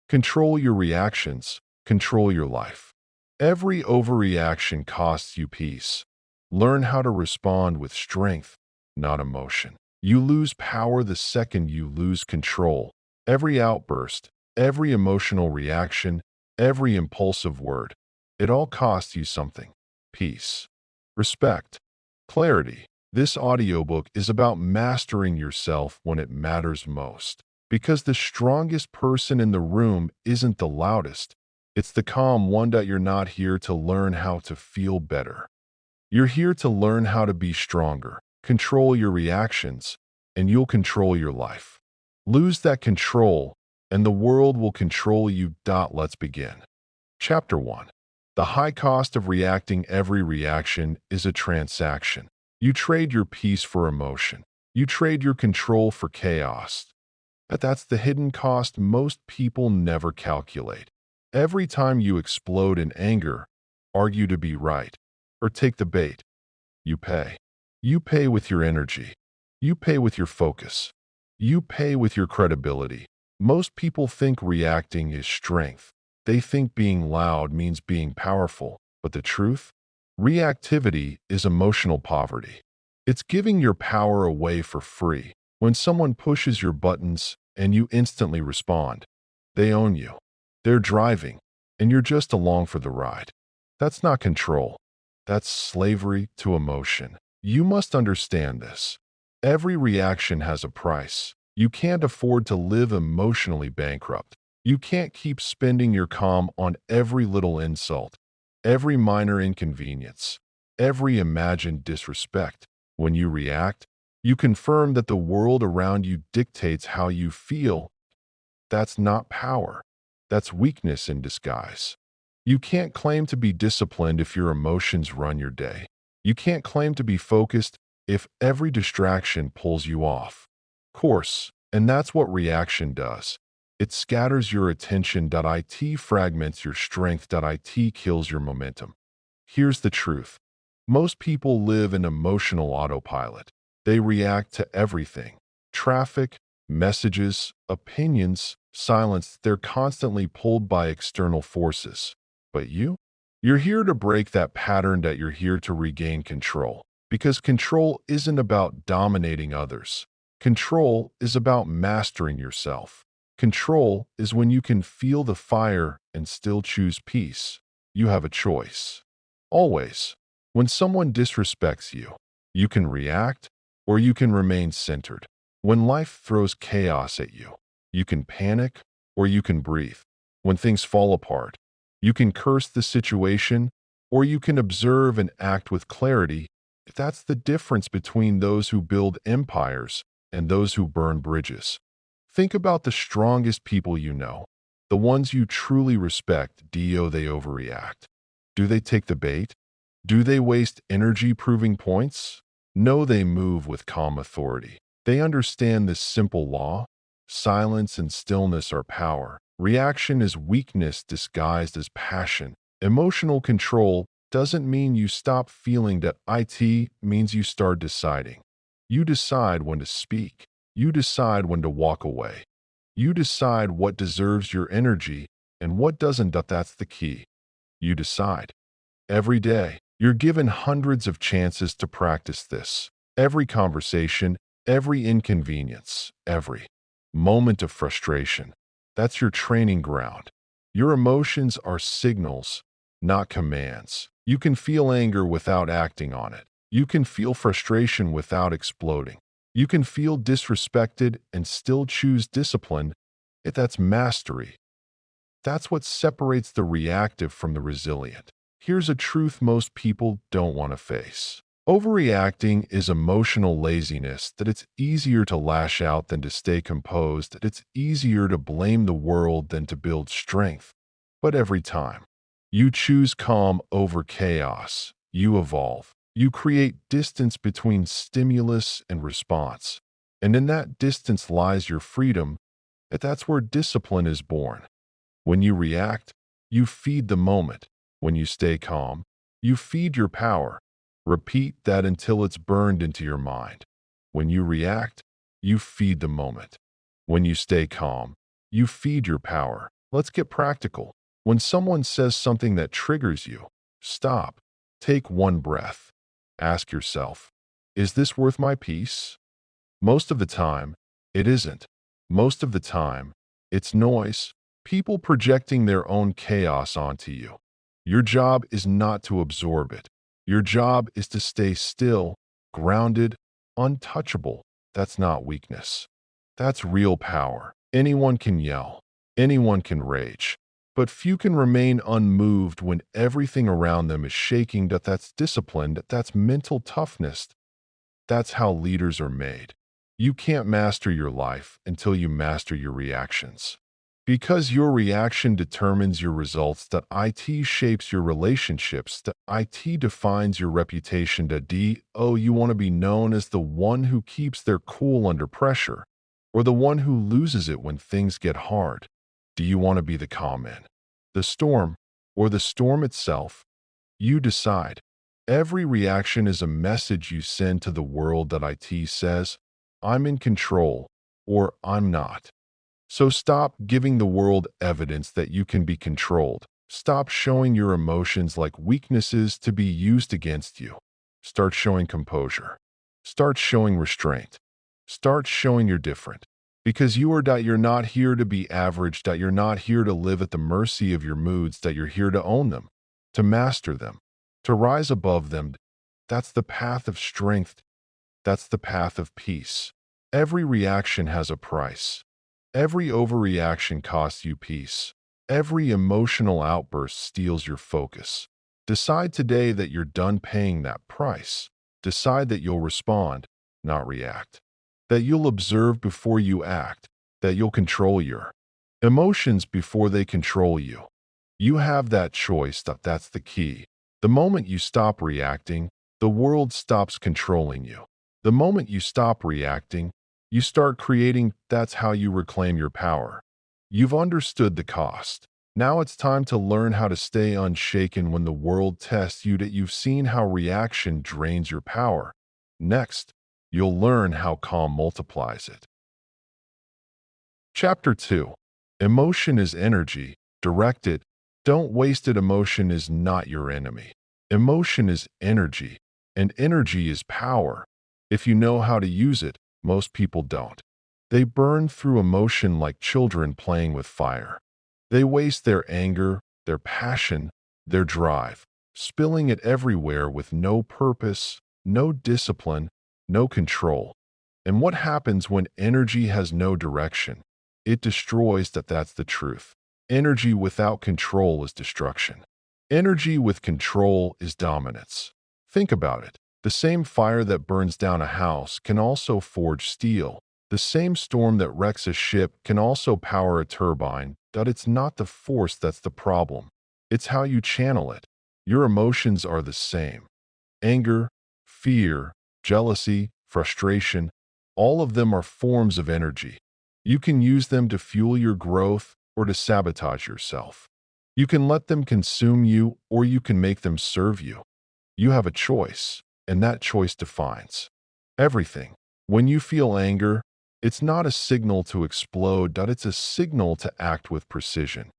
Control your reactions. Control your life. Every overreaction costs you peace. Learn how to respond with strength, not emotion. You lose power the second you lose control. Every outburst, every emotional reaction, every impulsive word, it all costs you something. Peace, respect, clarity. This audiobook is about mastering yourself when it matters most. Because the strongest person in the room isn't the loudest. It's the calm one. That you're not here to learn how to feel better. You're here to learn how to be stronger. Control your reactions, and you'll control your life. Lose that control, and the world will control you. Let's begin. Chapter 1. The high cost of reacting. Every reaction is a transaction. You trade your peace for emotion. You trade your control for chaos. But that's the hidden cost most people never calculate. Every time you explode in anger, argue to be right, or take the bait, you pay. You pay with your energy. You pay with your focus. You pay with your credibility. Most people think reacting is strength. They think being loud means being powerful. But the truth? Reactivity is emotional poverty. It's giving your power away for free. When someone pushes your buttons and you instantly respond, they own you. They're driving, and you're just along for the ride. That's not control. That's slavery to emotion. You must understand this. Every reaction has a price. You can't afford to live emotionally bankrupt. You can't keep spending your calm on every little insult, every minor inconvenience, every imagined disrespect. When you react, you confirm that the world around you dictates how you feel. That's not power. That's weakness in disguise. You can't claim to be disciplined if your emotions run your day. You can't claim to be focused if every distraction pulls you off course. And that's what reaction does. It scatters your attention. It fragments your strength. It kills your momentum. Here's the truth. Most people live in emotional autopilot. They react to everything. Traffic, messages, opinions, silence. They're constantly pulled by external forces. But you're here to break that pattern. That you're here to regain control. Because control isn't about dominating others. Control is about mastering yourself. Control is when you can feel the fire and still choose peace. You have a choice. Always. When someone disrespects you, you can react or you can remain centered. When life throws chaos at you, you can panic or you can breathe. When things fall apart, you can curse the situation or you can observe and act with clarity. That's the difference between those who build empires and those who burn bridges. Think about the strongest people you know, the ones you truly respect. Do they overreact? Do they take the bait? Do they waste energy proving points? No, they move with calm authority. They understand this simple law. Silence and stillness are power. Reaction is weakness disguised as passion. Emotional control doesn't mean you stop feeling. That it means you start deciding. You decide when to speak. You decide when to walk away. You decide what deserves your energy and what doesn't. That's the key. You decide. Every day, you're given hundreds of chances to practice this. Every conversation, every inconvenience, every moment of frustration. That's your training ground. Your emotions are signals, not commands. You can feel anger without acting on it. You can feel frustration without exploding. You can feel disrespected and still choose discipline. That's mastery. That's what separates the reactive from the resilient. Here's a truth most people don't want to face. Overreacting is emotional laziness. That it's easier to lash out than to stay composed. That it's easier to blame the world than to build strength. But every time you choose calm over chaos, you evolve. You create distance between stimulus and response. And in that distance lies your freedom. That's where discipline is born. When you react, you feed the moment. When you stay calm, you feed your power. Repeat that until it's burned into your mind. When you react, you feed the moment. When you stay calm, you feed your power. Let's get practical. When someone says something that triggers you, stop. Take one breath. Ask yourself, is this worth my peace? Most of the time, it isn't. Most of the time, it's noise, people projecting their own chaos onto you. Your job is not to absorb it. Your job is to stay still, grounded, untouchable. That's not weakness. That's real power. Anyone can yell. Anyone can rage. But few can remain unmoved when everything around them is shaking. That's discipline. That's mental toughness. That's how leaders are made. You can't master your life until you master your reactions. Because your reaction determines your results, that IT shapes your relationships, that IT defines your reputation, that you want to be known as the one who keeps their cool under pressure, or the one who loses it when things get hard. Do you want to be the calm man, the storm, or the storm itself? You decide. Every reaction is a message you send to the world. That IT says, I'm in control, or I'm not. So stop giving the world evidence that you can be controlled. Stop showing your emotions like weaknesses to be used against you. Start showing composure. Start showing restraint. Start showing you're different. Because you're not here to be average, that you're not here to live at the mercy of your moods, that you're here to own them, to master them, to rise above them. That's the path of strength. That's the path of peace. Every reaction has a price. Every overreaction costs you peace. Every emotional outburst steals your focus. Decide today that you're done paying that price. Decide that you'll respond, not react. That you'll observe before you act. That you'll control your emotions before they control you. You have that choice. That's the key. The moment you stop reacting, the world stops controlling you. The moment you stop reacting, you start creating. That's how you reclaim your power. You've understood the cost. Now it's time to learn how to stay unshaken when the world tests you. That you've seen how reaction drains your power. Next, you'll learn how calm multiplies it. Chapter 2. Emotion is energy. Direct it. Don't waste it. Emotion is not your enemy. Emotion is energy, and energy is power. If you know how to use it, most people don't. They burn through emotion like children playing with fire. They waste their anger, their passion, their drive, spilling it everywhere with no purpose, no discipline, no control. And what happens when energy has no direction? It destroys. That's the truth. Energy without control is destruction. Energy with control is dominance. Think about it. The same fire that burns down a house can also forge steel. The same storm that wrecks a ship can also power a turbine. But it's not the force that's the problem. It's how you channel it. Your emotions are the same. Anger, fear, jealousy, frustration, all of them are forms of energy. You can use them to fuel your growth or to sabotage yourself. You can let them consume you, or you can make them serve you. You have a choice, and that choice defines everything. When you feel anger, it's not a signal to explode, but it's a signal to act with precision.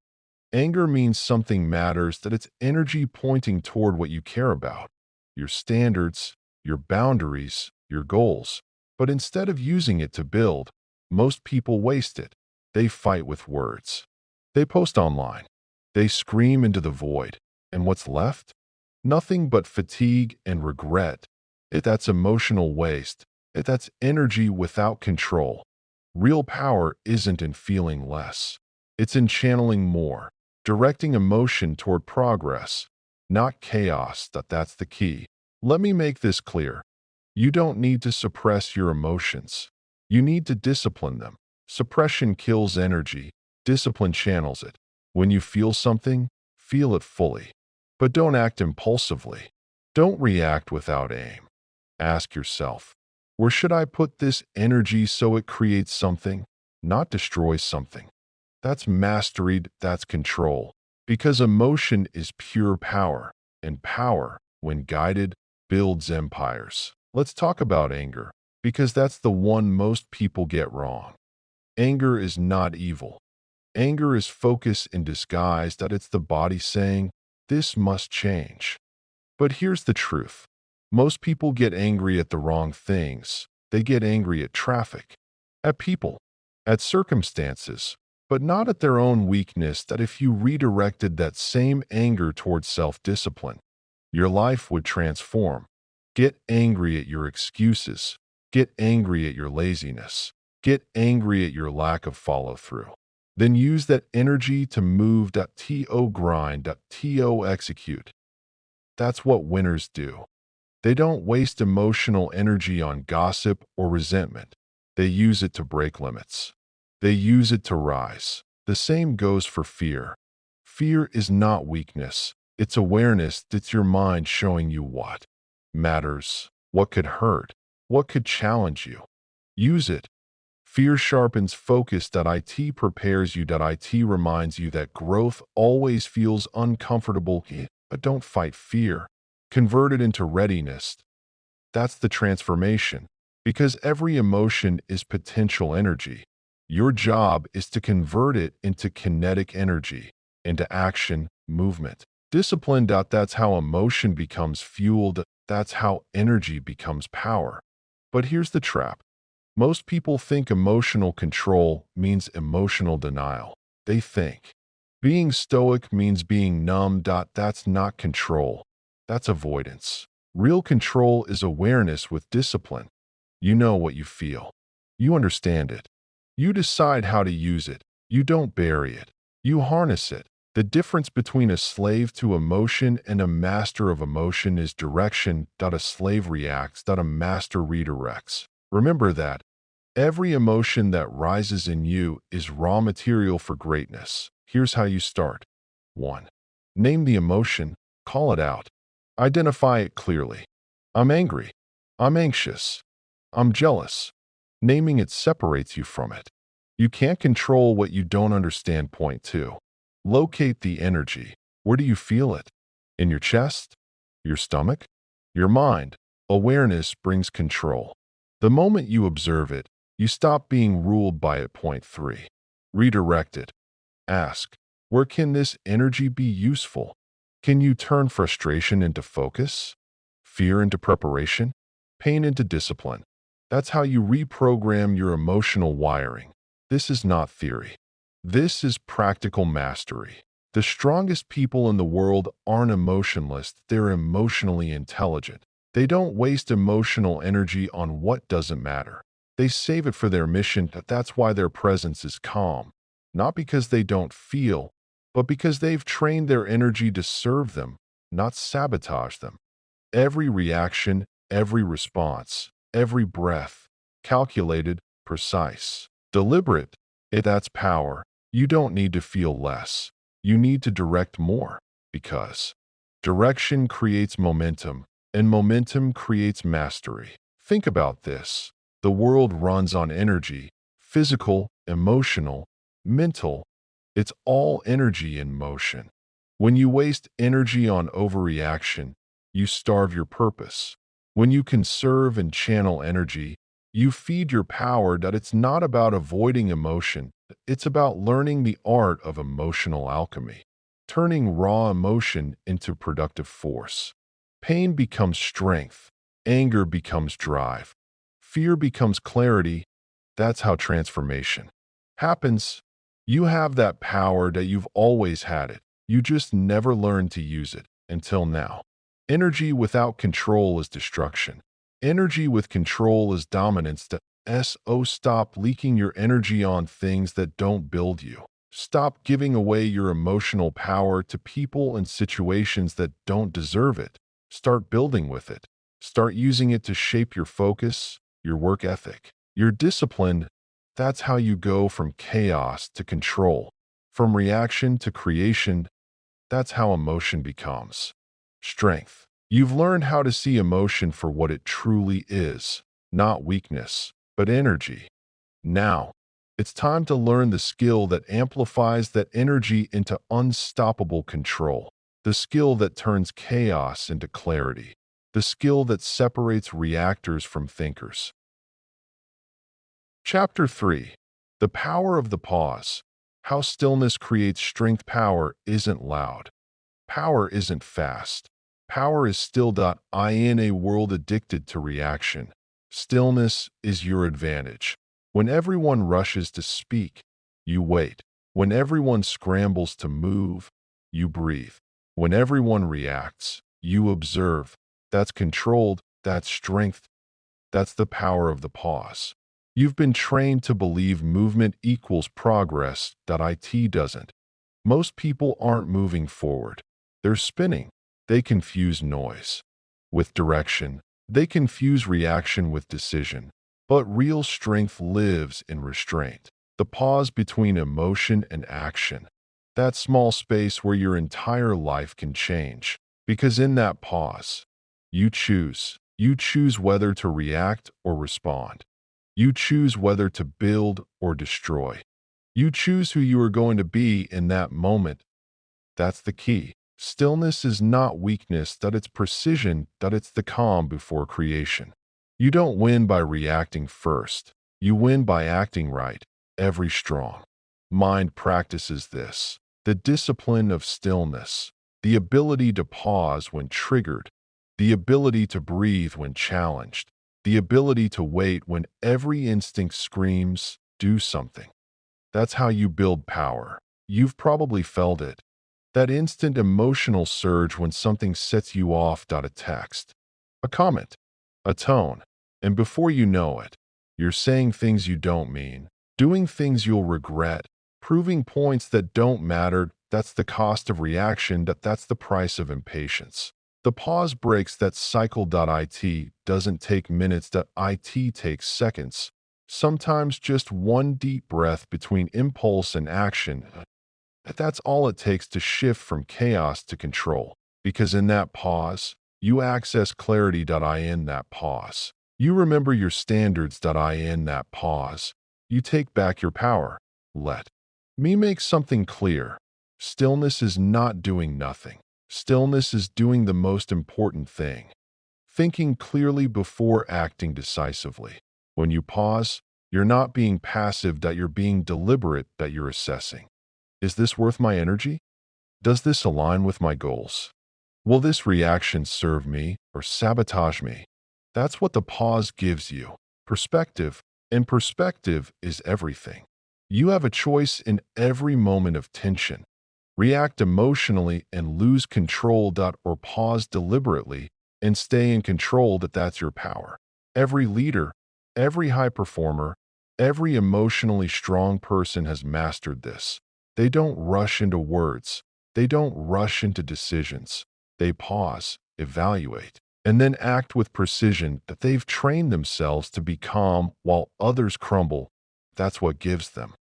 Anger means something matters, that it's energy pointing toward what you care about, your standards, your boundaries, your goals. But instead of using it to build, most people waste it. They fight with words. They post online. They scream into the void. And what's left? Nothing but fatigue and regret. That's emotional waste. That's energy without control. Real power isn't in feeling less. It's in channeling more, directing emotion toward progress, not chaos. That's the key. Let me make this clear. You don't need to suppress your emotions. You need to discipline them. Suppression kills energy. Discipline channels it. When you feel something, feel it fully. But don't act impulsively. Don't react without aim. Ask yourself, where should I put this energy so it creates something, not destroys something? That's mastery. That's control. Because emotion is pure power, and power, when guided, builds empires. Let's talk about anger, because that's the one most people get wrong. Anger is not evil. Anger is focus in disguise that it's the body saying, this must change. But here's the truth. Most people get angry at the wrong things. They get angry at traffic, at people, at circumstances, but not at their own weakness. That if you redirected that same anger towards self-discipline, your life would transform. Get angry at your excuses. Get angry at your laziness. Get angry at your lack of follow-through. Then use that energy to move.to grind.to execute. That's what winners do. They don't waste emotional energy on gossip or resentment. They use it to break limits. They use it to rise. The same goes for fear. Fear is not weakness. It's awareness. It's your mind showing you what matters, what could hurt, what could challenge you. Use it. Fear sharpens focus. It prepares you. It reminds you that growth always feels uncomfortable, but don't fight fear. Convert it into readiness. That's the transformation. Because every emotion is potential energy. Your job is to convert it into kinetic energy, into action, movement. Discipline. That's how emotion becomes fueled. That's how energy becomes power. But here's the trap. Most people think emotional control means emotional denial. They think being stoic means being numb. That's not control. That's avoidance. Real control is awareness with discipline. You know what you feel. You understand it. You decide how to use it. You don't bury it. You harness it. The difference between a slave to emotion and a master of emotion is direction. A slave reacts. A master redirects. Remember that. Every emotion that rises in you is raw material for greatness. Here's how you start. 1. Name the emotion. Call it out. Identify it clearly. I'm angry. I'm anxious. I'm jealous. Naming it separates you from it. You can't control what you don't understand. Point 2. Locate the energy. Where do you feel it? In your chest? Your stomach? Your mind? Awareness brings control. The moment you observe it, you stop being ruled by it. Point 3. Redirect it. Ask, where can this energy be useful? Can you turn frustration into focus? Fear into preparation? Pain into discipline? That's how you reprogram your emotional wiring. This is not theory. This is practical mastery. The strongest people in the world aren't emotionless, they're emotionally intelligent. They don't waste emotional energy on what doesn't matter. They save it for their mission. That's why their presence is calm. Not because they don't feel, but because they've trained their energy to serve them, not sabotage them. Every reaction, every response, every breath, calculated, precise, deliberate. That's power. You don't need to feel less. You need to direct more, because direction creates momentum, and momentum creates mastery. Think about this. The world runs on energy, physical, emotional, mental. It's all energy in motion. When you waste energy on overreaction, you starve your purpose. When you conserve and channel energy, you feed your power. It's not about avoiding emotion. It's about learning the art of emotional alchemy, turning raw emotion into productive force. Pain becomes strength. Anger becomes drive. Fear becomes clarity. That's how transformation happens. You have that power that you've always had it. You just never learned to use it until now. Energy without control is destruction. Energy with control is dominance. Stop leaking your energy on things that don't build you. Stop giving away your emotional power to people and situations that don't deserve it. Start building with it. Start using it to shape your focus, your work ethic, your discipline. That's how you go from chaos to control, from reaction to creation. That's how emotion becomes strength. You've learned how to see emotion for what it truly is, not weakness, but energy. Now, it's time to learn the skill that amplifies that energy into unstoppable control, the skill that turns chaos into clarity, the skill that separates reactors from thinkers. Chapter 3. The Power of the Pause. How stillness creates strength. Power isn't loud. Power isn't fast. Power is still. In a world addicted to reaction, stillness is your advantage. When everyone rushes to speak, you wait. When everyone scrambles to move, you breathe. When everyone reacts, you observe. That's controlled, that's strength, that's the power of the pause. You've been trained to believe movement equals progress. It doesn't. Most people aren't moving forward. They're spinning. They confuse noise with direction. They confuse reaction with decision. But real strength lives in restraint. The pause between emotion and action. That small space where your entire life can change. Because in that pause, you choose. You choose whether to react or respond. You choose whether to build or destroy. You choose who you are going to be in that moment. That's the key. Stillness is not weakness, it's precision, it's the calm before creation. You don't win by reacting first. You win by acting right. Every strong mind practices this. The discipline of stillness, the ability to pause when triggered, the ability to breathe when challenged, the ability to wait when every instinct screams, do something. That's how you build power. You've probably felt it. That instant emotional surge when something sets you off. A text, a comment, a tone, and before you know it, you're saying things you don't mean, doing things you'll regret, proving points that don't matter. That's the cost of reaction. That's the price of impatience. The pause breaks that cycle. It doesn't take minutes. It takes seconds. Sometimes just one deep breath between impulse and action. That's all it takes to shift from chaos to control. Because in that pause, you access clarity. In that pause, you remember your standards. In that pause, you take back your power. Let me make something clear. Stillness is not doing nothing. Stillness is doing the most important thing. Thinking clearly before acting decisively. When you pause, you're not being passive. You're being deliberate. You're assessing. Is this worth my energy? Does this align with my goals? Will this reaction serve me or sabotage me? That's what the pause gives you. Perspective. And perspective is everything. You have a choice in every moment of tension. React emotionally and lose control. Or pause deliberately and stay in control. That's your power. Every leader, every high performer, every emotionally strong person has mastered this. They don't rush into words. They don't rush into decisions. They pause, evaluate, and then act with precision. They've trained themselves to be calm while others crumble. That's what gives them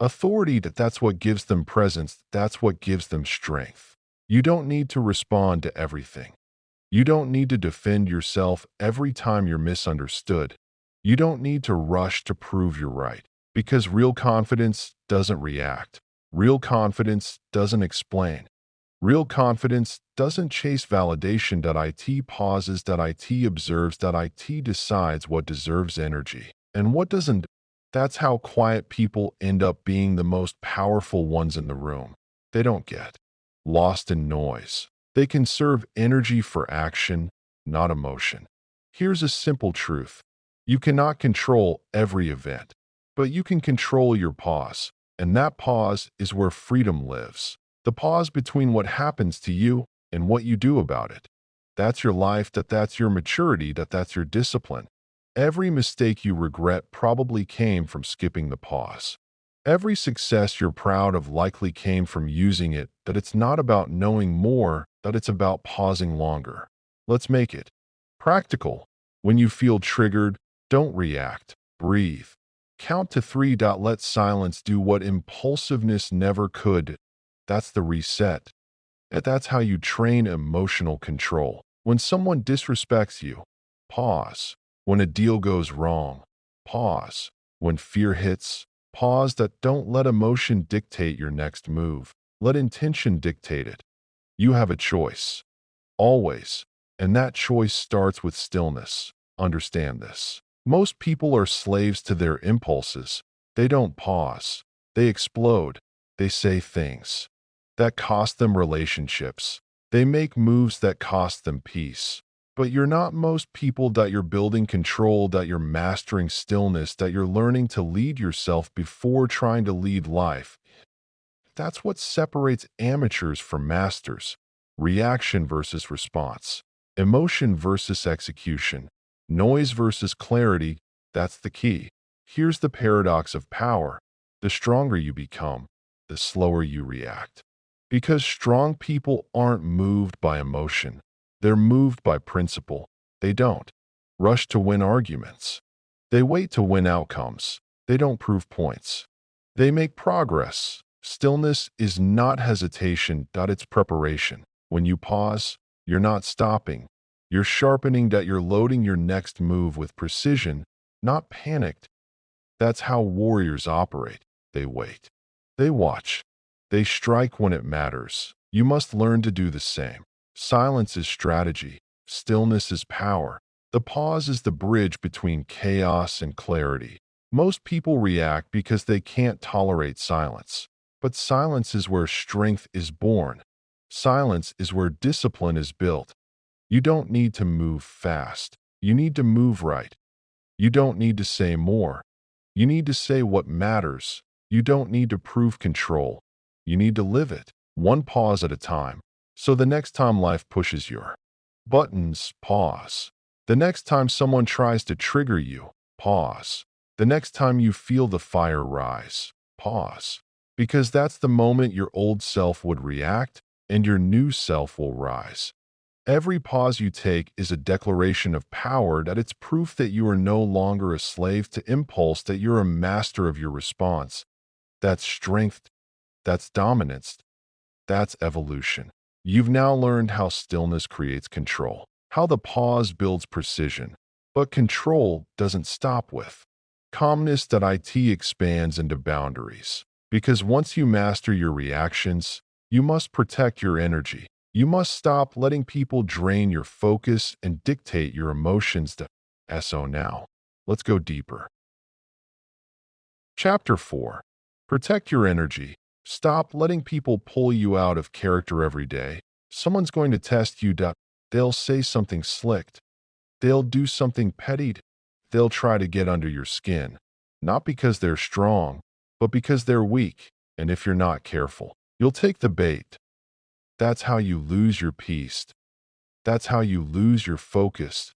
authority. That's what gives them presence. That's what gives them strength. You don't need to respond to everything. You don't need to defend yourself every time you're misunderstood. You don't need to rush to prove you're right. Because real confidence doesn't react. Real confidence doesn't explain. Real confidence doesn't chase validation. It pauses. It observes. It decides what deserves energy and what doesn't. That's how quiet people end up being the most powerful ones in the room. They don't get lost in noise. They conserve energy for action, not emotion. Here's a simple truth. You cannot control every event, but you can control your pause. And that pause is where freedom lives. The pause between what happens to you and what you do about it. That's your life. That's your maturity. That's your discipline. Every mistake you regret probably came from skipping the pause. Every success you're proud of likely came from using it. It's not about knowing more, it's about pausing longer. Let's make it practical. When you feel triggered, don't react. Breathe. Count to 3. Let silence do what impulsiveness never could. That's the reset. And that's how you train emotional control. When someone disrespects you, pause. When a deal goes wrong, pause. When fear hits, pause. Don't let emotion dictate your next move. Let intention dictate it. You have a choice. Always. And that choice starts with stillness. Understand this. Most people are slaves to their impulses. They don't pause. They explode. They say things that cost them relationships. They make moves that cost them peace. But you're not most people. That you're building control, that you're mastering stillness, that you're learning to lead yourself before trying to lead life. That's what separates amateurs from masters. Reaction versus response. Emotion versus execution. Noise versus clarity. That's the key. Here's the paradox of power. The stronger you become, the slower you react. Because strong people aren't moved by emotion. They're moved by principle. They don't rush to win arguments. They wait to win outcomes. They don't prove points. They make progress. Stillness is not hesitation, it's preparation. When you pause, you're not stopping. You're sharpening, that you're loading your next move with precision, not panicked. That's how warriors operate. They wait. They watch. They strike when it matters. You must learn to do the same. Silence is strategy. Stillness is power. The pause is the bridge between chaos and clarity. Most people react because they can't tolerate silence. But silence is where strength is born. Silence is where discipline is built. You don't need to move fast. You need to move right. You don't need to say more. You need to say what matters. You don't need to prove control. You need to live it, one pause at a time. So the next time life pushes your buttons, pause. The next time someone tries to trigger you, pause. The next time you feel the fire rise, pause. Because that's the moment your old self would react and your new self will rise. Every pause you take is a declaration of power, that it's proof that you are no longer a slave to impulse, that you're a master of your response. That's strength. That's dominance. That's evolution. You've now learned how stillness creates control, how the pause builds precision. But control doesn't stop with calmness. That it expands into boundaries. Because once you master your reactions, you must protect your energy. You must stop letting people drain your focus and dictate your emotions. So now, let's go deeper. Chapter 4. Protect your energy. Stop letting people pull you out of character every day. Someone's going to test you. They'll say something slicked. They'll do something petty. They'll try to get under your skin. Not because they're strong, but because they're weak. And if you're not careful, you'll take the bait. That's how you lose your peace. That's how you lose your focus.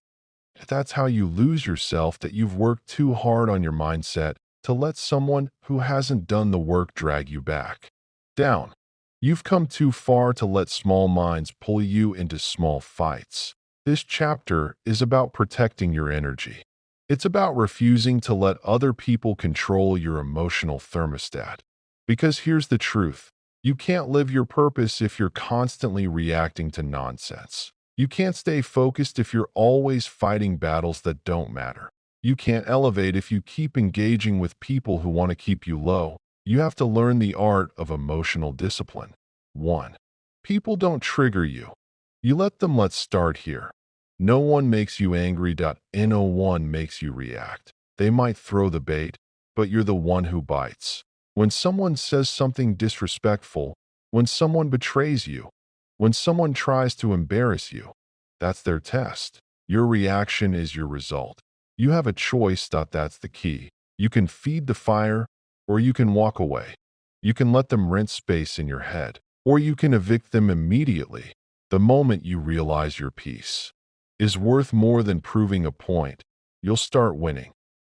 That's how you lose yourself, that you've worked too hard on your mindset to let someone who hasn't done the work drag you back down. You've come too far to let small minds pull you into small fights. This chapter is about protecting your energy. It's about refusing to let other people control your emotional thermostat. Because here's the truth. You can't live your purpose if you're constantly reacting to nonsense. You can't stay focused if you're always fighting battles that don't matter. You can't elevate if you keep engaging with people who want to keep you low. You have to learn the art of emotional discipline. 1. People don't trigger you. You let them. Let's start here. No one makes you angry. No one makes you react. They might throw the bait, but you're the one who bites. When someone says something disrespectful, when someone betrays you, when someone tries to embarrass you, that's their test. Your reaction is your result. You have a choice. That's the key. You can feed the fire, or you can walk away. You can let them rent space in your head, or you can evict them immediately. The moment you realize your peace is worth more than proving a point, you'll start winning.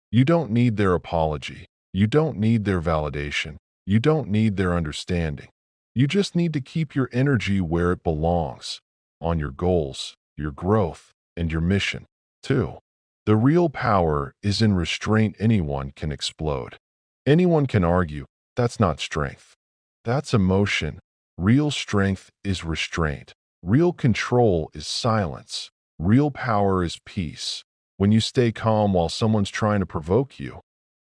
You don't need their apology. You don't need their validation. You don't need their understanding. You just need to keep your energy where it belongs, on your goals, your growth, and your mission. 2. The real power is in restraint. Anyone can explode. Anyone can argue. That's not strength. That's emotion. Real strength is restraint. Real control is silence. Real power is peace. When you stay calm while someone's trying to provoke you,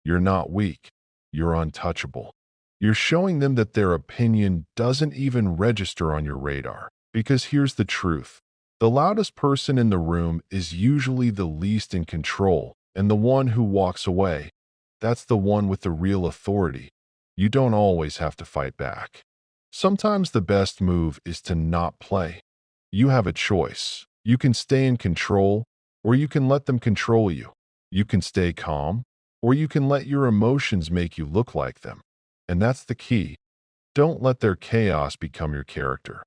you're not weak. You're untouchable. You're showing them that their opinion doesn't even register on your radar. Because here's the truth. The loudest person in the room is usually the least in control, and the one who walks away, that's the one with the real authority. You don't always have to fight back. Sometimes the best move is to not play. You have a choice. You can stay in control, or you can let them control you. You can stay calm, or you can let your emotions make you look like them. And that's the key. Don't let their chaos become your character.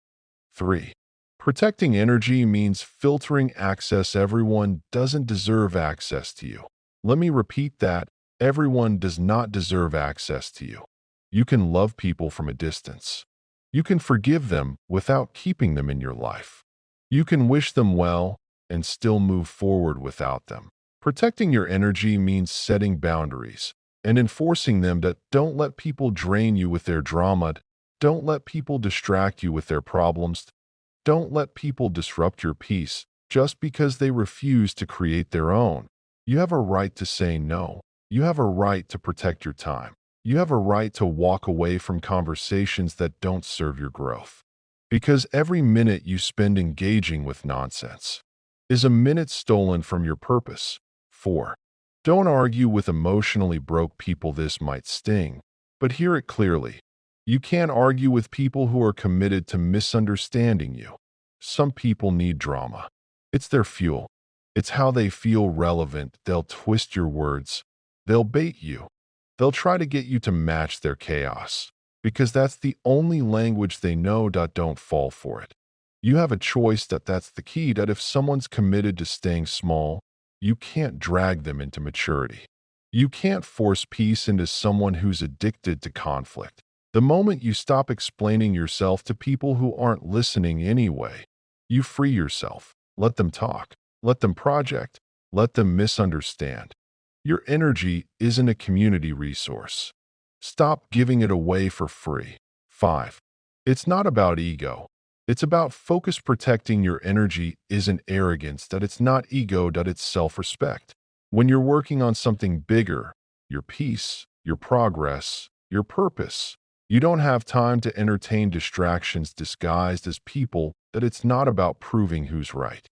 3. Protecting energy means filtering access. Everyone doesn't deserve access to you. Let me repeat that. Everyone does not deserve access to you. You can love people from a distance. You can forgive them without keeping them in your life. You can wish them well and still move forward without them. Protecting your energy means setting boundaries and enforcing them. That don't let people drain you with their drama. Don't let people distract you with their problems. Don't let people disrupt your peace just because they refuse to create their own. You have a right to say no. You have a right to protect your time. You have a right to walk away from conversations that don't serve your growth. Because every minute you spend engaging with nonsense is a minute stolen from your purpose. 4. Don't argue with emotionally broke people. This might sting, but hear it clearly. You can't argue with people who are committed to misunderstanding you. Some people need drama. It's their fuel. It's how they feel relevant. They'll twist your words. They'll bait you. They'll try to get you to match their chaos, because that's the only language they know. Don't fall for it. You have a choice. That's the key. That if someone's committed to staying small, you can't drag them into maturity. You can't force peace into someone who's addicted to conflict. The moment you stop explaining yourself to people who aren't listening anyway, you free yourself. Let them talk. Let them project. Let them misunderstand. Your energy isn't a community resource. Stop giving it away for free. 5. It's not about ego. It's about focus. Protecting your energy isn't arrogance. That it's not ego. That it's self-respect. When you're working on something bigger, your peace, your progress, your purpose, you don't have time to entertain distractions disguised as people. That it's not about proving who's right.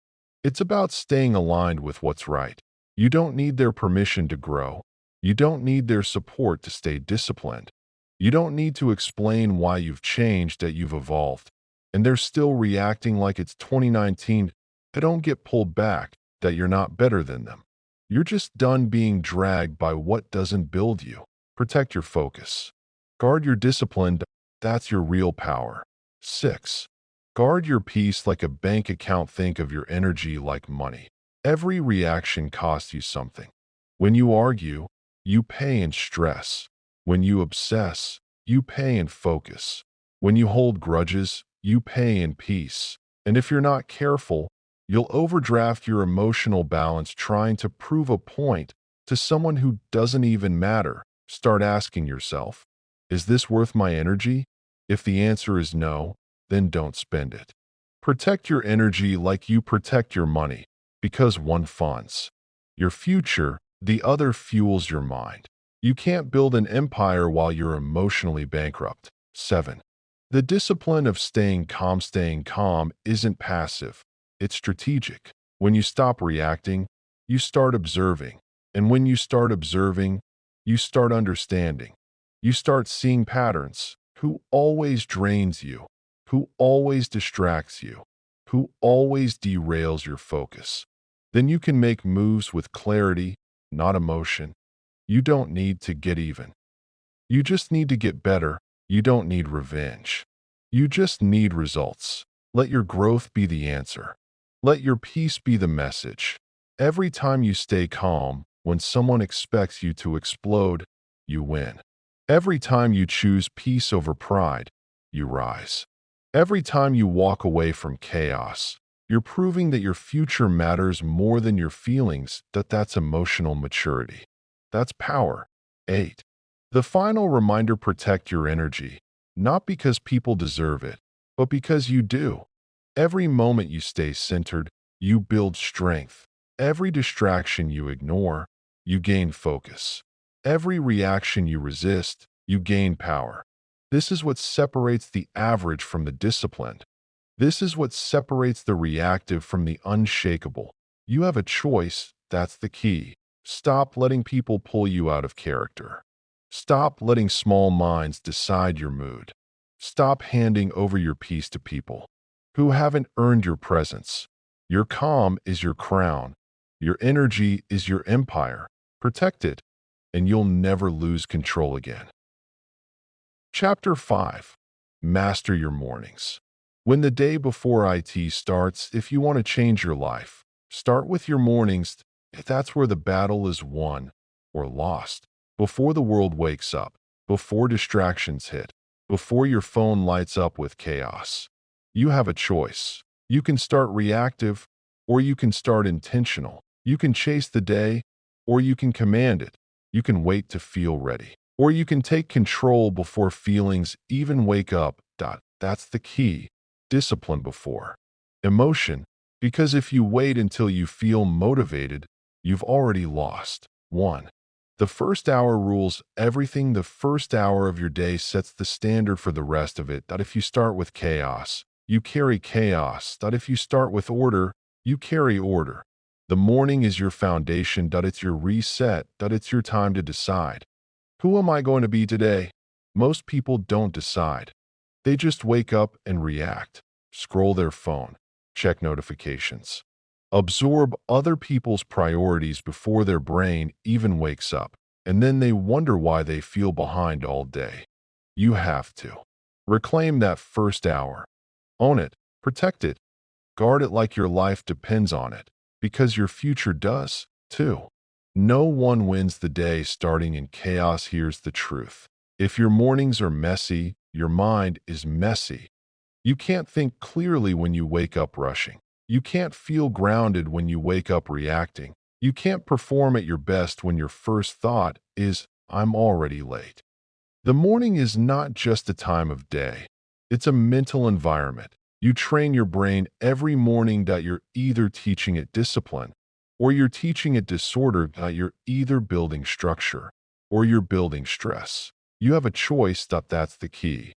It's about staying aligned with what's right. You don't need their permission to grow. You don't need their support to stay disciplined. You don't need to explain why you've changed, that you've evolved. And they're still reacting like it's 2019. They don't get pulled back, that you're not better than them. You're just done being dragged by what doesn't build you. Protect your focus. Guard your discipline. That's your real power. 6. Guard your peace like a bank account. Think of your energy like money. Every reaction costs you something. When you argue, you pay in stress. When you obsess, you pay in focus. When you hold grudges, you pay in peace. And if you're not careful, you'll overdraft your emotional balance trying to prove a point to someone who doesn't even matter. Start asking yourself, is this worth my energy? If the answer is no, then don't spend it. Protect your energy like you protect your money, because one funds your future, the other fuels your mind. You can't build an empire while you're emotionally bankrupt. 7. The discipline of staying calm. Staying calm isn't passive, it's strategic. When you stop reacting, you start observing. And when you start observing, you start understanding. You start seeing patterns. Who always drains you? Who always distracts you? Who always derails your focus? Then you can make moves with clarity, not emotion. You don't need to get even. You just need to get better. You don't need revenge. You just need results. Let your growth be the answer. Let your peace be the message. Every time you stay calm, when someone expects you to explode, you win. Every time you choose peace over pride, you rise. Every time you walk away from chaos, you're proving that your future matters more than your feelings. That's emotional maturity. That's power. 8. The final reminder: protect your energy, not because people deserve it, but because you do. Every moment you stay centered, you build strength. Every distraction you ignore, you gain focus. Every reaction you resist, you gain power. This is what separates the average from the disciplined. This is what separates the reactive from the unshakable. You have a choice. That's the key. Stop letting people pull you out of character. Stop letting small minds decide your mood. Stop handing over your peace to people who haven't earned your presence. Your calm is your crown. Your energy is your empire. Protect it, and you'll never lose control again. Chapter 5. Master your mornings. When the day before IT starts, if you want to change your life, start with your mornings. That's where the battle is won or lost. Before the world wakes up, before distractions hit, before your phone lights up with chaos. You have a choice. You can start reactive, or you can start intentional. You can chase the day, or you can command it. You can wait to feel ready, or you can take control before feelings even wake up. That's the key. Discipline before emotion, because if you wait until you feel motivated, you've already lost. 1. The first hour rules everything. The first hour of your day sets the standard for the rest of it. That if you start with chaos, you carry chaos. That if you start with order, you carry order. The morning is your foundation. That it's your reset. That it's your time to decide. Who am I going to be today? Most people don't decide. They just wake up and react, scroll their phone, check notifications, absorb other people's priorities before their brain even wakes up, and then they wonder why they feel behind all day. You have to reclaim that first hour. Own it, protect it, guard it like your life depends on it, because your future does, too. No one wins the day starting in chaos. Here's the truth. If your mornings are messy, your mind is messy. You can't think clearly when you wake up rushing. You can't feel grounded when you wake up reacting. You can't perform at your best when your first thought is, I'm already late. The morning is not just a time of day. It's a mental environment. You train your brain every morning that you're either teaching it discipline or you're teaching it disorder, that you're either building structure or you're building stress. You have a choice. That's the key.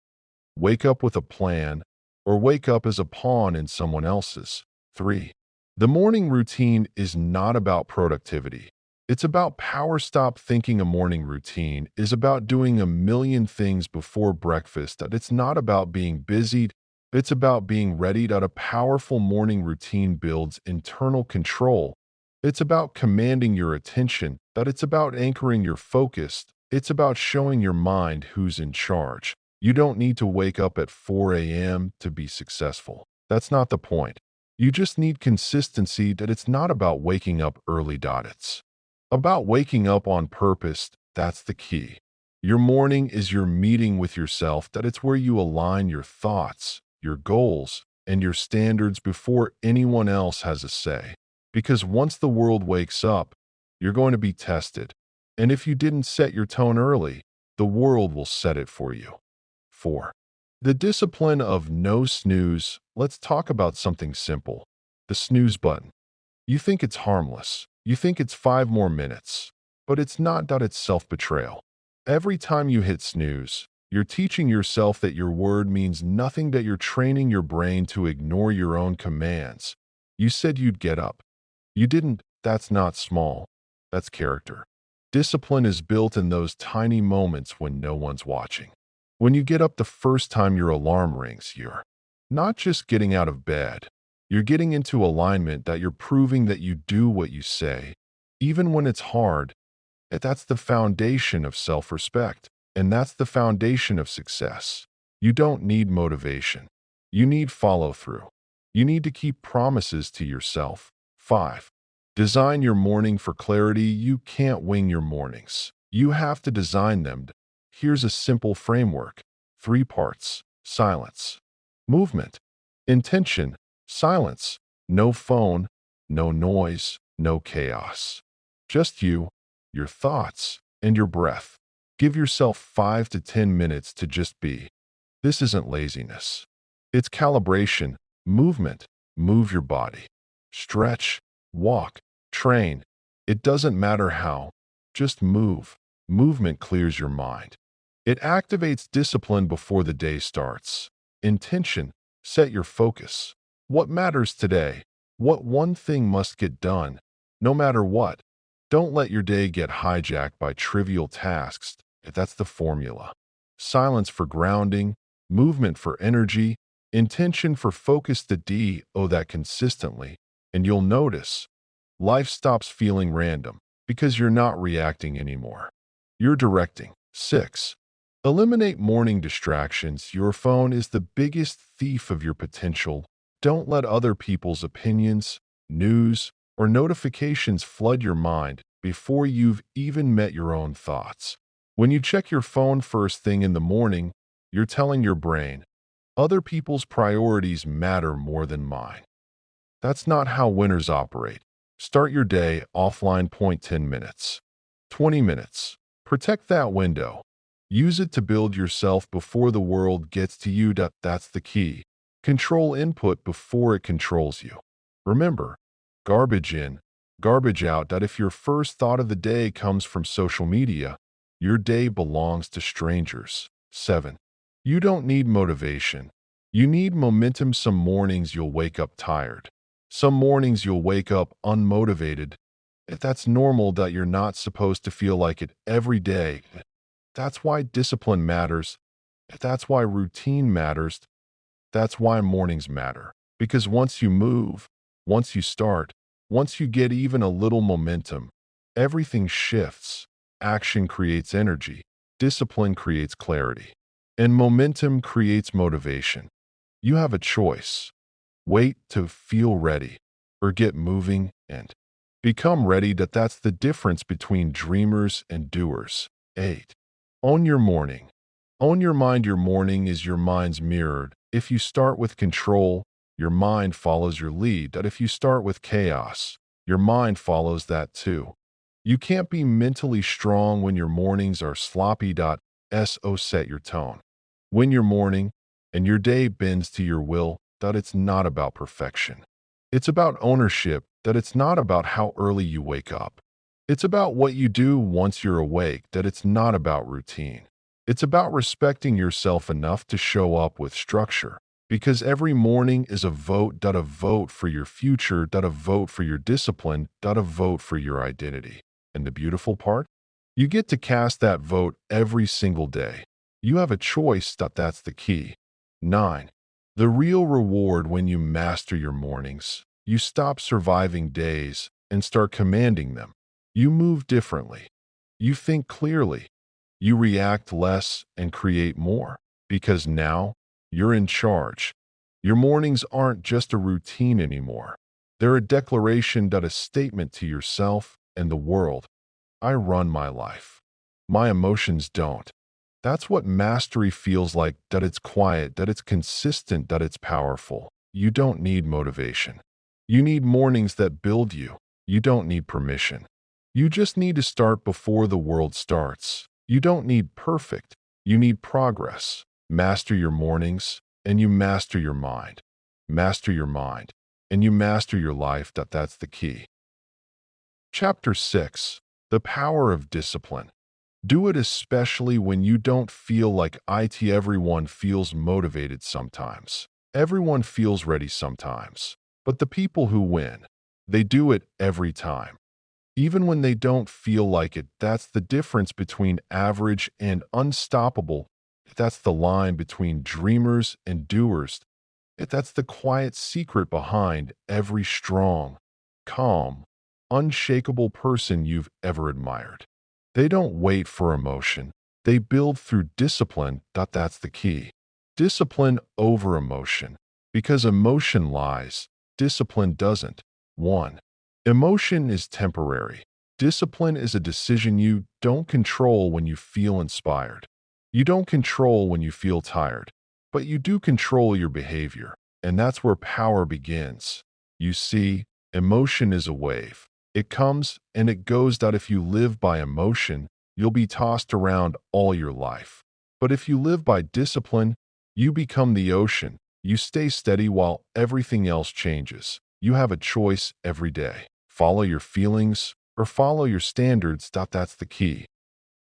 Wake up with a plan or wake up as a pawn in someone else's. 3. The morning routine is not about productivity. It's about power. Stop thinking a morning routine is about doing a million things before breakfast. That it's not about being busy. It's about being ready. That a powerful morning routine builds internal control. It's about commanding your attention. That it's about anchoring your focus. It's about showing your mind who's in charge. You don't need to wake up at 4 a.m. to be successful. That's not the point. You just need consistency. That it's not about waking up early. It's about waking up on purpose. That's the key. Your morning is your meeting with yourself. That it's where you align your thoughts, your goals, and your standards before anyone else has a say. Because once the world wakes up, you're going to be tested. And if you didn't set your tone early, the world will set it for you. 4. The discipline of no snooze. Let's talk about something simple. The snooze button. You think it's harmless. You think it's 5 more minutes. But it's not. It's self-betrayal. Every time you hit snooze, you're teaching yourself that your word means nothing. That you're training your brain to ignore your own commands. You said you'd get up. You didn't. That's not small. That's character. Discipline is built in those tiny moments when no one's watching. When you get up the first time your alarm rings, you're not just getting out of bed. You're getting into alignment. That you're proving that you do what you say, even when it's hard. That's the foundation of self-respect, and that's the foundation of success. You don't need motivation. You need follow-through. You need to keep promises to yourself. 5. Design your morning for clarity. You can't wing your mornings. You have to design them. Here's a simple framework. 3 parts. Silence. Movement. Intention. Silence. No phone. No noise. No chaos. Just you, your thoughts, and your breath. Give yourself 5 to 10 minutes to just be. This isn't laziness. It's calibration. Movement. Move your body. Stretch. Walk, train. It doesn't matter how. Just move. Movement clears your mind. It activates discipline before the day starts. Intention. Set your focus. What matters today? What one thing must get done? No matter what. Don't let your day get hijacked by trivial tasks. That's the formula. Silence for grounding, movement for energy, intention for focus the D, oh that consistently, and you'll notice life stops feeling random because you're not reacting anymore. You're directing. 6. Eliminate morning distractions. Your phone is the biggest thief of your potential. Don't let other people's opinions, news, or notifications flood your mind before you've even met your own thoughts. When you check your phone first thing in the morning, you're telling your brain, other people's priorities matter more than mine. That's not how winners operate. Start your day offline. Point 10 minutes, 20 minutes. Protect that window. Use it to build yourself before the world gets to you. That's the key. Control input before it controls you. Remember, garbage in, garbage out. If your first thought of the day comes from social media, your day belongs to strangers. 7. You don't need motivation. You need momentum. Some mornings you'll wake up tired. Some mornings you'll wake up unmotivated. That's normal. You're not supposed to feel like it every day. That's why discipline matters. That's why routine matters. That's why mornings matter. Because once you move, once you start, once you get even a little momentum, everything shifts. Action creates energy. Discipline creates clarity. And momentum creates motivation. You have a choice. Wait to feel ready, or get moving and become ready. That's the difference between dreamers and doers. 8. Own your morning. Own your mind. Your morning is your mind's mirrored. If you start with control, your mind follows your lead. If you start with chaos, your mind follows that too. You can't be mentally strong when your mornings are sloppy. So set your tone. Win your morning, and your day bends to your will. It's not about perfection. It's about ownership. It's not about how early you wake up. It's about what you do once you're awake. It's not about routine. It's about respecting yourself enough to show up with structure. Because every morning is a vote. A vote for your future. A vote for your discipline. A vote for your identity. And the beautiful part? You get to cast that vote every single day. You have a choice. That's the key. 9. The real reward when you master your mornings. You stop surviving days and start commanding them. You move differently. You think clearly. You react less and create more. Because now, you're in charge. Your mornings aren't just a routine anymore. They're a declaration. A statement to yourself and the world. I run my life. My emotions don't. That's what mastery feels like. It's quiet. It's consistent. It's powerful. You don't need motivation. You need mornings that build you. You don't need permission. You just need to start before the world starts. You don't need perfect. You need progress. Master your mornings, and you master your mind. Master your mind, and you master your life. That's the key. Chapter 6. The Power of Discipline. Do it especially when you don't feel like it. Everyone feels motivated sometimes. Everyone feels ready sometimes. But the people who win, they do it every time. Even when they don't feel like it. That's the difference between average and unstoppable. That's the line between dreamers and doers. That's the quiet secret behind every strong, calm, unshakable person you've ever admired. They don't wait for emotion. They build through discipline. That's the key. Discipline over emotion. Because emotion lies, discipline doesn't. 1. Emotion is temporary. Discipline is a decision you don't control when you feel inspired. You don't control when you feel tired, but you do control your behavior. And that's where power begins. You see, emotion is a wave. It comes and it goes. If you live by emotion, you'll be tossed around all your life. But if you live by discipline, you become the ocean. You stay steady while everything else changes. You have a choice every day. Follow your feelings or follow your standards. That's the key.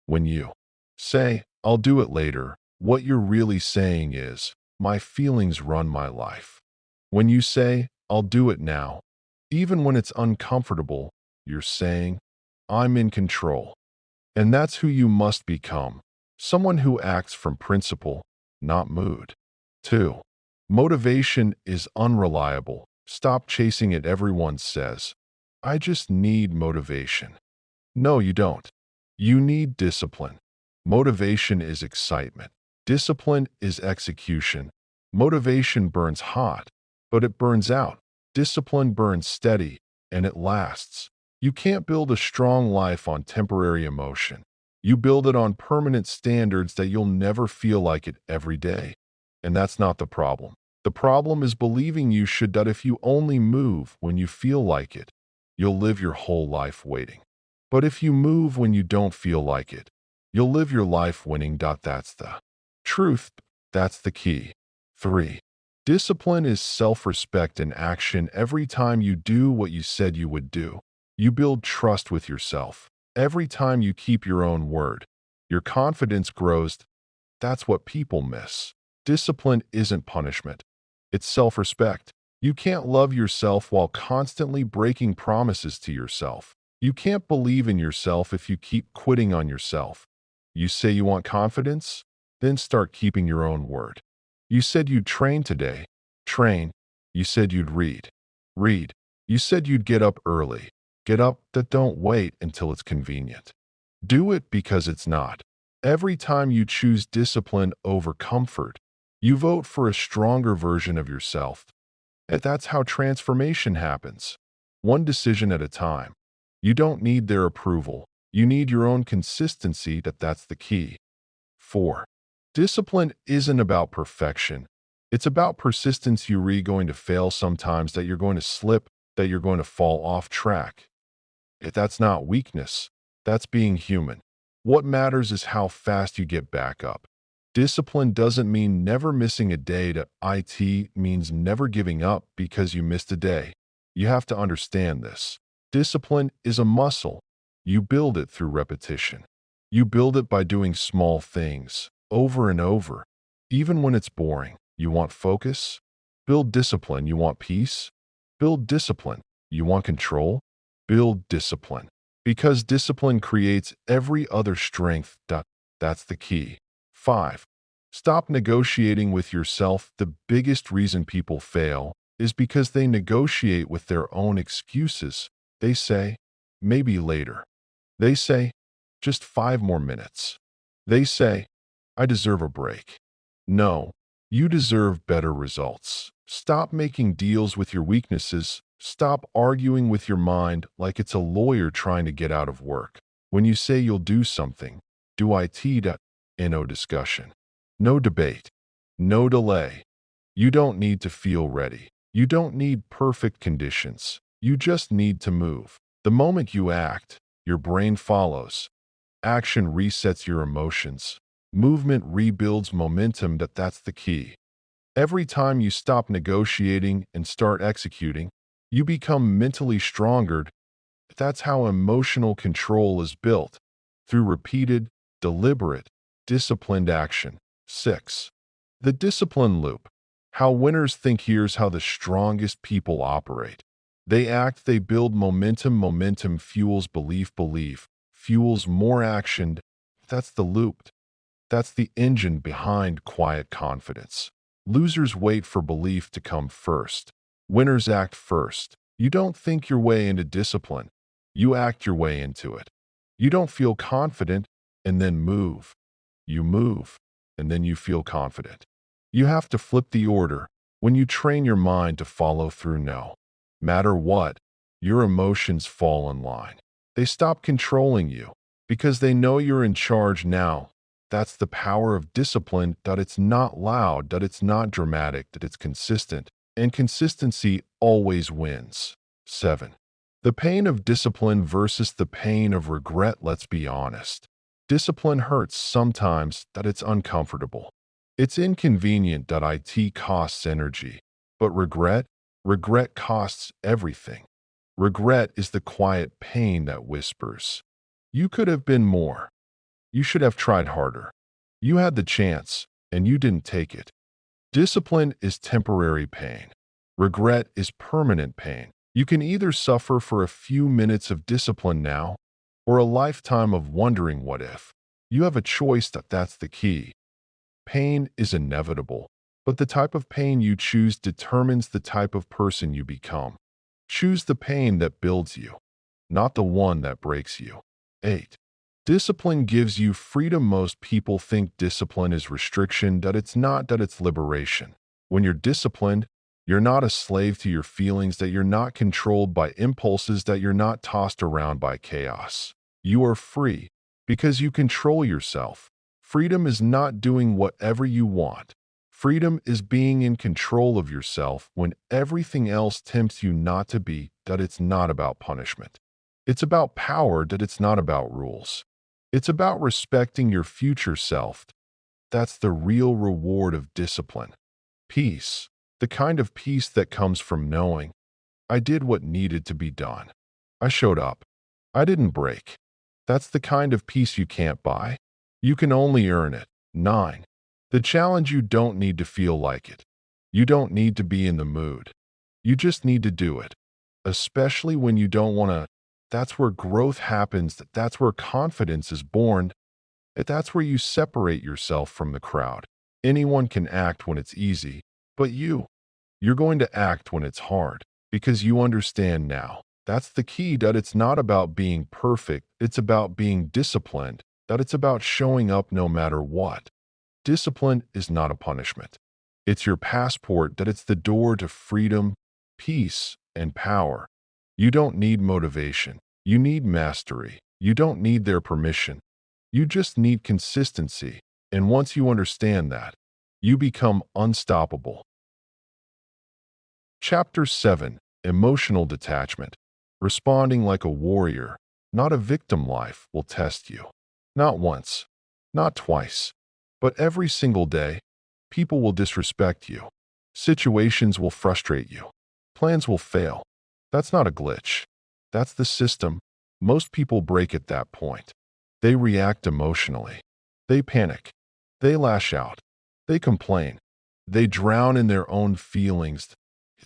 When you say, I'll do it later, what you're really saying is, my feelings run my life. When you say, I'll do it now, even when it's uncomfortable, you're saying, I'm in control. And that's who you must become. someone who acts from principle, not mood. 2. Motivation is unreliable. Stop chasing it. Everyone says, I just need motivation. No, you don't. You need discipline. Motivation is excitement. Discipline is execution. Motivation burns hot, but it burns out. Discipline burns steady, and it lasts. You can't build a strong life on temporary emotion. You build it on permanent standards that you'll never feel like it every day. And that's not the problem. The problem is believing you should, that if you only move when you feel like it, you'll live your whole life waiting. But if you move when you don't feel like it, you'll live your life winning. That's the truth. That's the key. 3. Discipline is self-respect in action. Every time you do what you said you would do, you build trust with yourself. Every time you keep your own word, your confidence grows. That's what people miss. Discipline isn't punishment. It's self-respect. You can't love yourself while constantly breaking promises to yourself. You can't believe in yourself if you keep quitting on yourself. You say you want confidence? Then start keeping your own word. You said you'd train today. Train. You said you'd read. Read. You said you'd get up early. Get up. Don't wait until it's convenient. Do it because it's not. Every time you choose discipline over comfort, you vote for a stronger version of yourself. And that's how transformation happens. One decision at a time. You don't need their approval. You need your own consistency. That's the key. 4. Discipline isn't about perfection. It's about persistence. You're going to fail sometimes, that you're going to slip, that you're going to fall off track. That's not weakness. That's being human. What matters is how fast you get back up. Discipline doesn't mean never missing a day. It means never giving up because you missed a day. You have to understand this. Discipline is a muscle. You build it through repetition. You build it by doing small things over and over. Even when it's boring, you want focus. Build discipline. You want peace. Build discipline. You want control. Build discipline. Because discipline creates every other strength. That's the key. 5. Stop negotiating with yourself. The biggest reason people fail is because they negotiate with their own excuses. They say, maybe later. They say, just 5 more minutes. They say, I deserve a break. No, you deserve better results. Stop making deals with your weaknesses. Stop arguing with your mind like it's a lawyer trying to get out of work. When you say you'll do something, do it. No discussion. No debate. No delay. You don't need to feel ready. You don't need perfect conditions. You just need to move. The moment you act, your brain follows. Action resets your emotions. Movement rebuilds momentum. That's the key. Every time you stop negotiating and start executing, you become mentally stronger. That's how emotional control is built, through repeated, deliberate, disciplined action. 6. The discipline loop. How winners think. Here's how the strongest people operate. They act, they build momentum. Momentum fuels belief. Belief fuels more action. That's the loop. That's the engine behind quiet confidence. Losers wait for belief to come first. Winners act first. You don't think your way into discipline. You act your way into it. You don't feel confident and then move. You move, and then you feel confident. You have to flip the order when you train your mind to follow through. No matter what, your emotions fall in line. They stop controlling you because they know you're in charge now. That's the power of discipline. That it's not loud, that it's not dramatic, that it's consistent. And consistency always wins. 7. The pain of discipline versus the pain of regret. Let's be honest. Discipline hurts sometimes, that it's uncomfortable. It's inconvenient. It costs energy. But regret costs everything. Regret is the quiet pain that whispers, you could have been more. You should have tried harder. You had the chance, and you didn't take it. Discipline is temporary pain. Regret is permanent pain. You can either suffer for a few minutes of discipline now, or a lifetime of wondering what if. You have a choice. That's the key. Pain is inevitable, but the type of pain you choose determines the type of person you become. Choose the pain that builds you, not the one that breaks you. 8. Discipline gives you freedom. Most people think discipline is restriction, that it's not, that it's liberation. When you're disciplined, you're not a slave to your feelings, that you're not controlled by impulses, that you're not tossed around by chaos. You are free because you control yourself. Freedom is not doing whatever you want. Freedom is being in control of yourself when everything else tempts you not to be, that it's not about punishment. It's about power, that it's not about rules. It's about respecting your future self. That's the real reward of discipline. Peace, the kind of peace that comes from knowing, I did what needed to be done. I showed up. I didn't break. That's the kind of peace you can't buy. You can only earn it. 9. The challenge: you don't need to feel like it. You don't need to be in the mood. You just need to do it. Especially when you don't want to. That's where growth happens. That's where confidence is born. That's where you separate yourself from the crowd. Anyone can act when it's easy, but you're going to act when it's hard because you understand now. That's the key, that it's not about being perfect. It's about being disciplined, that it's about showing up no matter what. Discipline is not a punishment. It's your passport, that it's the door to freedom, peace, and power. You don't need motivation. You need mastery. You don't need their permission. You just need consistency. And once you understand that, you become unstoppable. Chapter 7: Emotional Detachment. Responding like a warrior, not a victim. Life will test you. Not once, not twice, but every single day. People will disrespect you. Situations will frustrate you. Plans will fail. That's not a glitch. That's the system. Most people break at that point. They react emotionally. They panic. They lash out. They complain. They drown in their own feelings.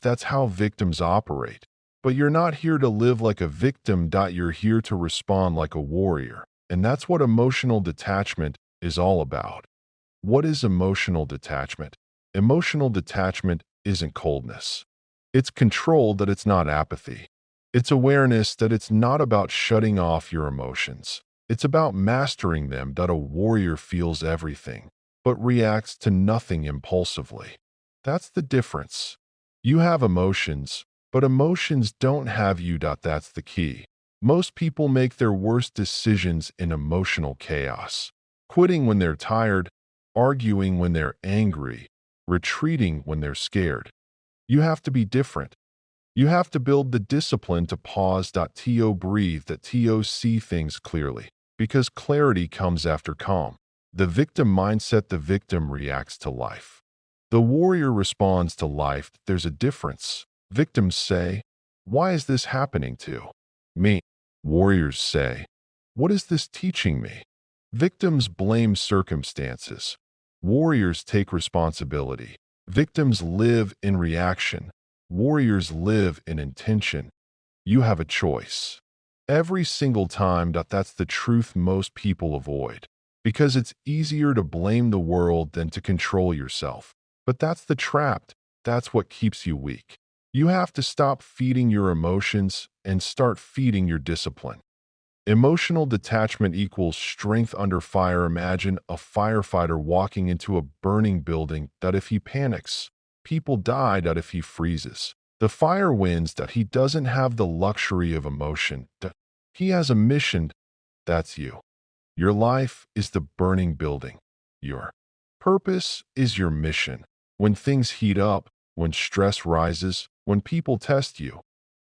That's how victims operate. But you're not here to live like a victim. You're here to respond like a warrior. And that's what emotional detachment is all about. What is emotional detachment? Emotional detachment isn't coldness. It's control, that it's not apathy. It's awareness, that it's not about shutting off your emotions. It's about mastering them, that a warrior feels everything, but reacts to nothing impulsively. That's the difference. You have emotions, but emotions don't have you. That's the key. Most people make their worst decisions in emotional chaos. Quitting when they're tired, arguing when they're angry, retreating when they're scared. You have to be different. You have to build the discipline to pause. To breathe. To see things clearly. Because clarity comes after calm. The victim mindset: the victim reacts to life. The warrior responds to life. There's a difference. Victims say, "Why is this happening to me?" Warriors say, "What is this teaching me?" Victims blame circumstances. Warriors take responsibility. Victims live in reaction. Warriors live in intention. You have a choice. Every single time. That's the truth most people avoid. Because it's easier to blame the world than to control yourself. But that's the trap. That's what keeps you weak. You have to stop feeding your emotions and start feeding your discipline. Emotional detachment equals strength under fire. Imagine a firefighter walking into a burning building. That if he panics, people die. That if he freezes, the fire wins. That he doesn't have the luxury of emotion. That he has a mission. That's you. Your life is the burning building. Your purpose is your mission. When things heat up, when stress rises, when people test you,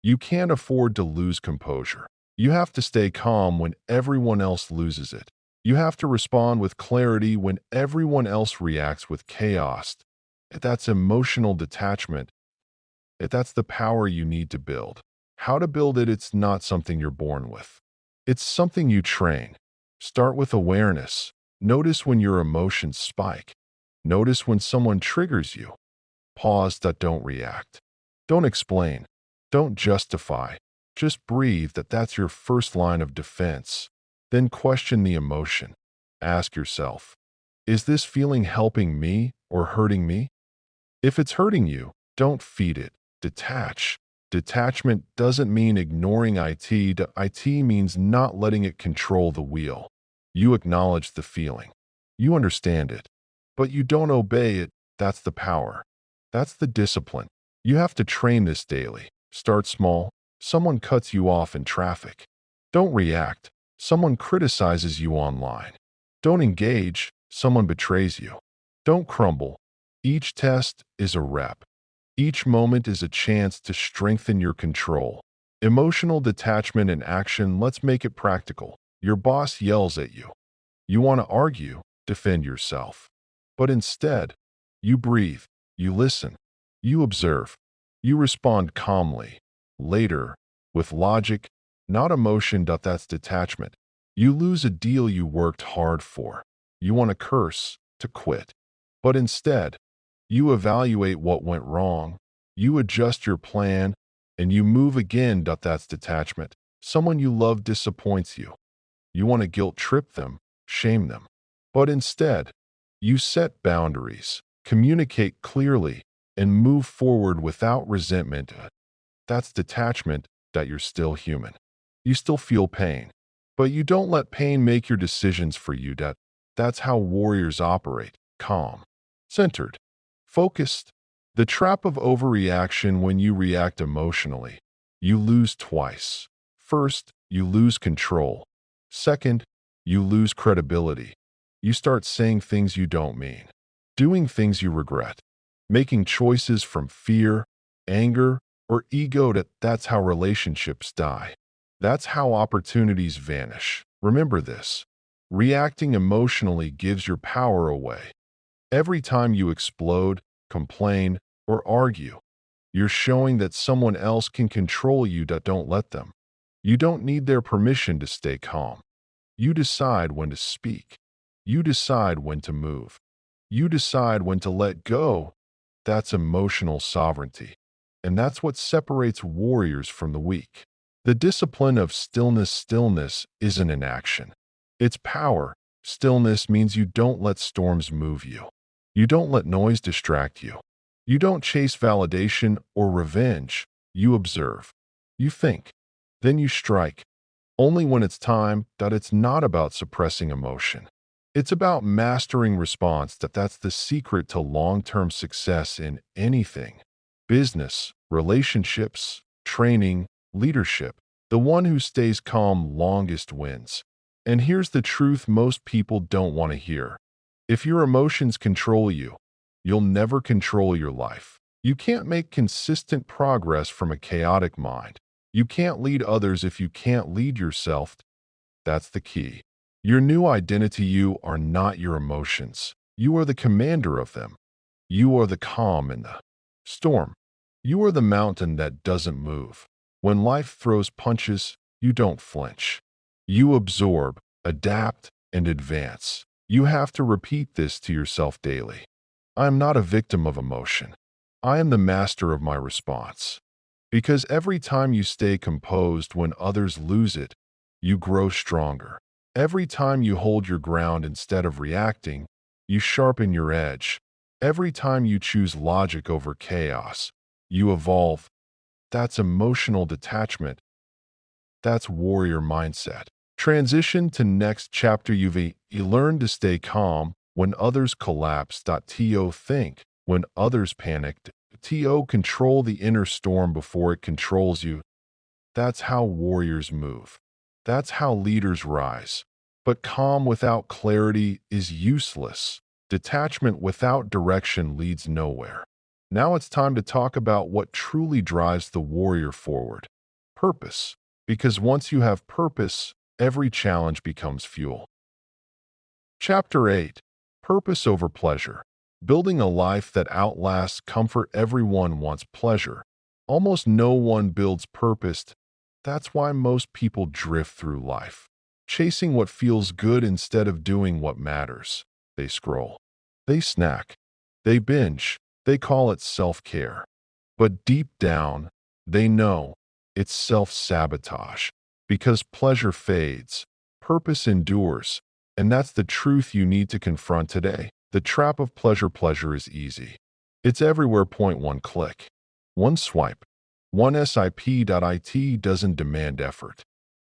you can't afford to lose composure. You have to stay calm when everyone else loses it. You have to respond with clarity when everyone else reacts with chaos. That's emotional detachment. That's the power you need to build. How to build it? It's not something you're born with. It's something you train. Start with awareness. Notice when your emotions spike. Notice when someone triggers you. Pause. Don't react. Don't explain. Don't justify. Just breathe. That's your first line of defense. Then question the emotion. Ask yourself, is this feeling helping me or hurting me? If it's hurting you, don't feed it. Detach. Detachment doesn't mean ignoring IT. IT means not letting it control the wheel. You acknowledge the feeling. You understand it. But you don't obey it. That's the power. That's the discipline. You have to train this daily. Start small. Someone cuts you off in traffic. Don't react. Someone criticizes you online. Don't engage. Someone betrays you. Don't crumble. Each test is a rep. Each moment is a chance to strengthen your control. Emotional detachment in action. Let's make it practical. Your boss yells at you. You want to argue, defend yourself. But instead, you breathe, you listen, you observe, you respond calmly. Later, with logic, not emotion. That's detachment. You lose a deal you worked hard for. You want to curse, to quit. But instead, you evaluate what went wrong, you adjust your plan, and you move again. That's detachment. Someone you love disappoints you. You want to guilt trip them, shame them. But instead, you set boundaries, communicate clearly, and move forward without resentment. That's detachment. That you're still human. You still feel pain, but you don't let pain make your decisions for you. That's how warriors operate. Calm, centered, focused. The trap of overreaction. When you react emotionally, you lose twice. First, you lose control. Second, you lose credibility. You start saying things you don't mean, doing things you regret, making choices from fear, anger, or ego. That's how relationships die. That's how opportunities vanish. Remember this. Reacting emotionally gives your power away. Every time you explode, complain, or argue, you're showing that someone else can control you. Don't let them. You don't need their permission to stay calm. You decide when to speak. You decide when to move. You decide when to let go. That's emotional sovereignty. And that's what separates warriors from the weak. The discipline of stillness. Stillness isn't inaction. It's power. Stillness means you don't let storms move you. You don't let noise distract you. You don't chase validation or revenge. You observe. You think. Then you strike. Only when it's time. It's not about suppressing emotion. It's about mastering response. That's the secret to long-term success in anything. Business, relationships, training, leadership. The one who stays calm longest wins. And here's the truth most people don't want to hear. If your emotions control you, you'll never control your life. You can't make consistent progress from a chaotic mind. You can't lead others if you can't lead yourself. That's the key. Your new identity. You are not your emotions. You are the commander of them. You are the calm in the storm. You are the mountain that doesn't move. When life throws punches, you don't flinch. You absorb, adapt, and advance. You have to repeat this to yourself daily. I am not a victim of emotion. I am the master of my response. Because every time you stay composed when others lose it, you grow stronger. Every time you hold your ground instead of reacting, you sharpen your edge. Every time you choose logic over chaos, you evolve. That's emotional detachment. That's warrior mindset. Transition to next chapter. You learn to stay calm when others collapse. To think when others panic. To control the inner storm before it controls you. That's how warriors move. That's how leaders rise. But calm without clarity is useless. Detachment without direction leads nowhere. Now it's time to talk about what truly drives the warrior forward. Purpose. Because once you have purpose, every challenge becomes fuel. Chapter 8. Purpose over pleasure. Building a life that outlasts comfort. Everyone wants pleasure. Almost no one builds purpose. That's why most people drift through life, chasing what feels good instead of doing what matters. They scroll. They snack. They binge. They call it self-care. But deep down, they know it's self-sabotage. Because pleasure fades, purpose endures. And that's the truth you need to confront today. The trap of pleasure. Pleasure is easy. It's everywhere. Point one click. One swipe. One sip.it doesn't demand effort.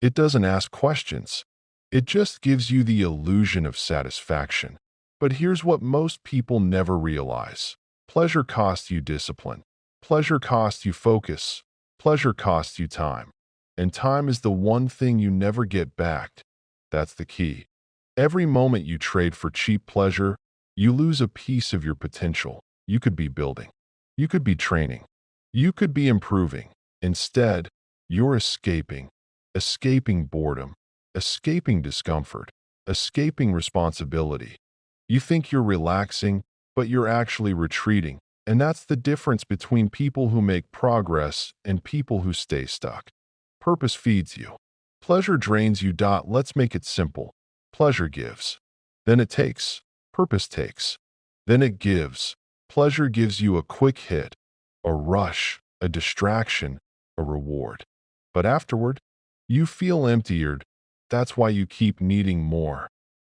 It doesn't ask questions. It just gives you the illusion of satisfaction. But here's what most people never realize. Pleasure costs you discipline. Pleasure costs you focus. Pleasure costs you time. And time is the one thing you never get back. That's the key. Every moment you trade for cheap pleasure, you lose a piece of your potential. You could be building. You could be training. You could be improving. Instead, you're escaping. Escaping boredom. Escaping discomfort. Escaping responsibility. You think you're relaxing, but you're actually retreating. And that's the difference between people who make progress and people who stay stuck. Purpose feeds you. Pleasure drains you. Let's make it simple. Pleasure gives. Then it takes. Purpose takes. Then it gives. Pleasure gives you a quick hit, a rush, a distraction, a reward. But afterward, you feel emptied. That's why you keep needing more.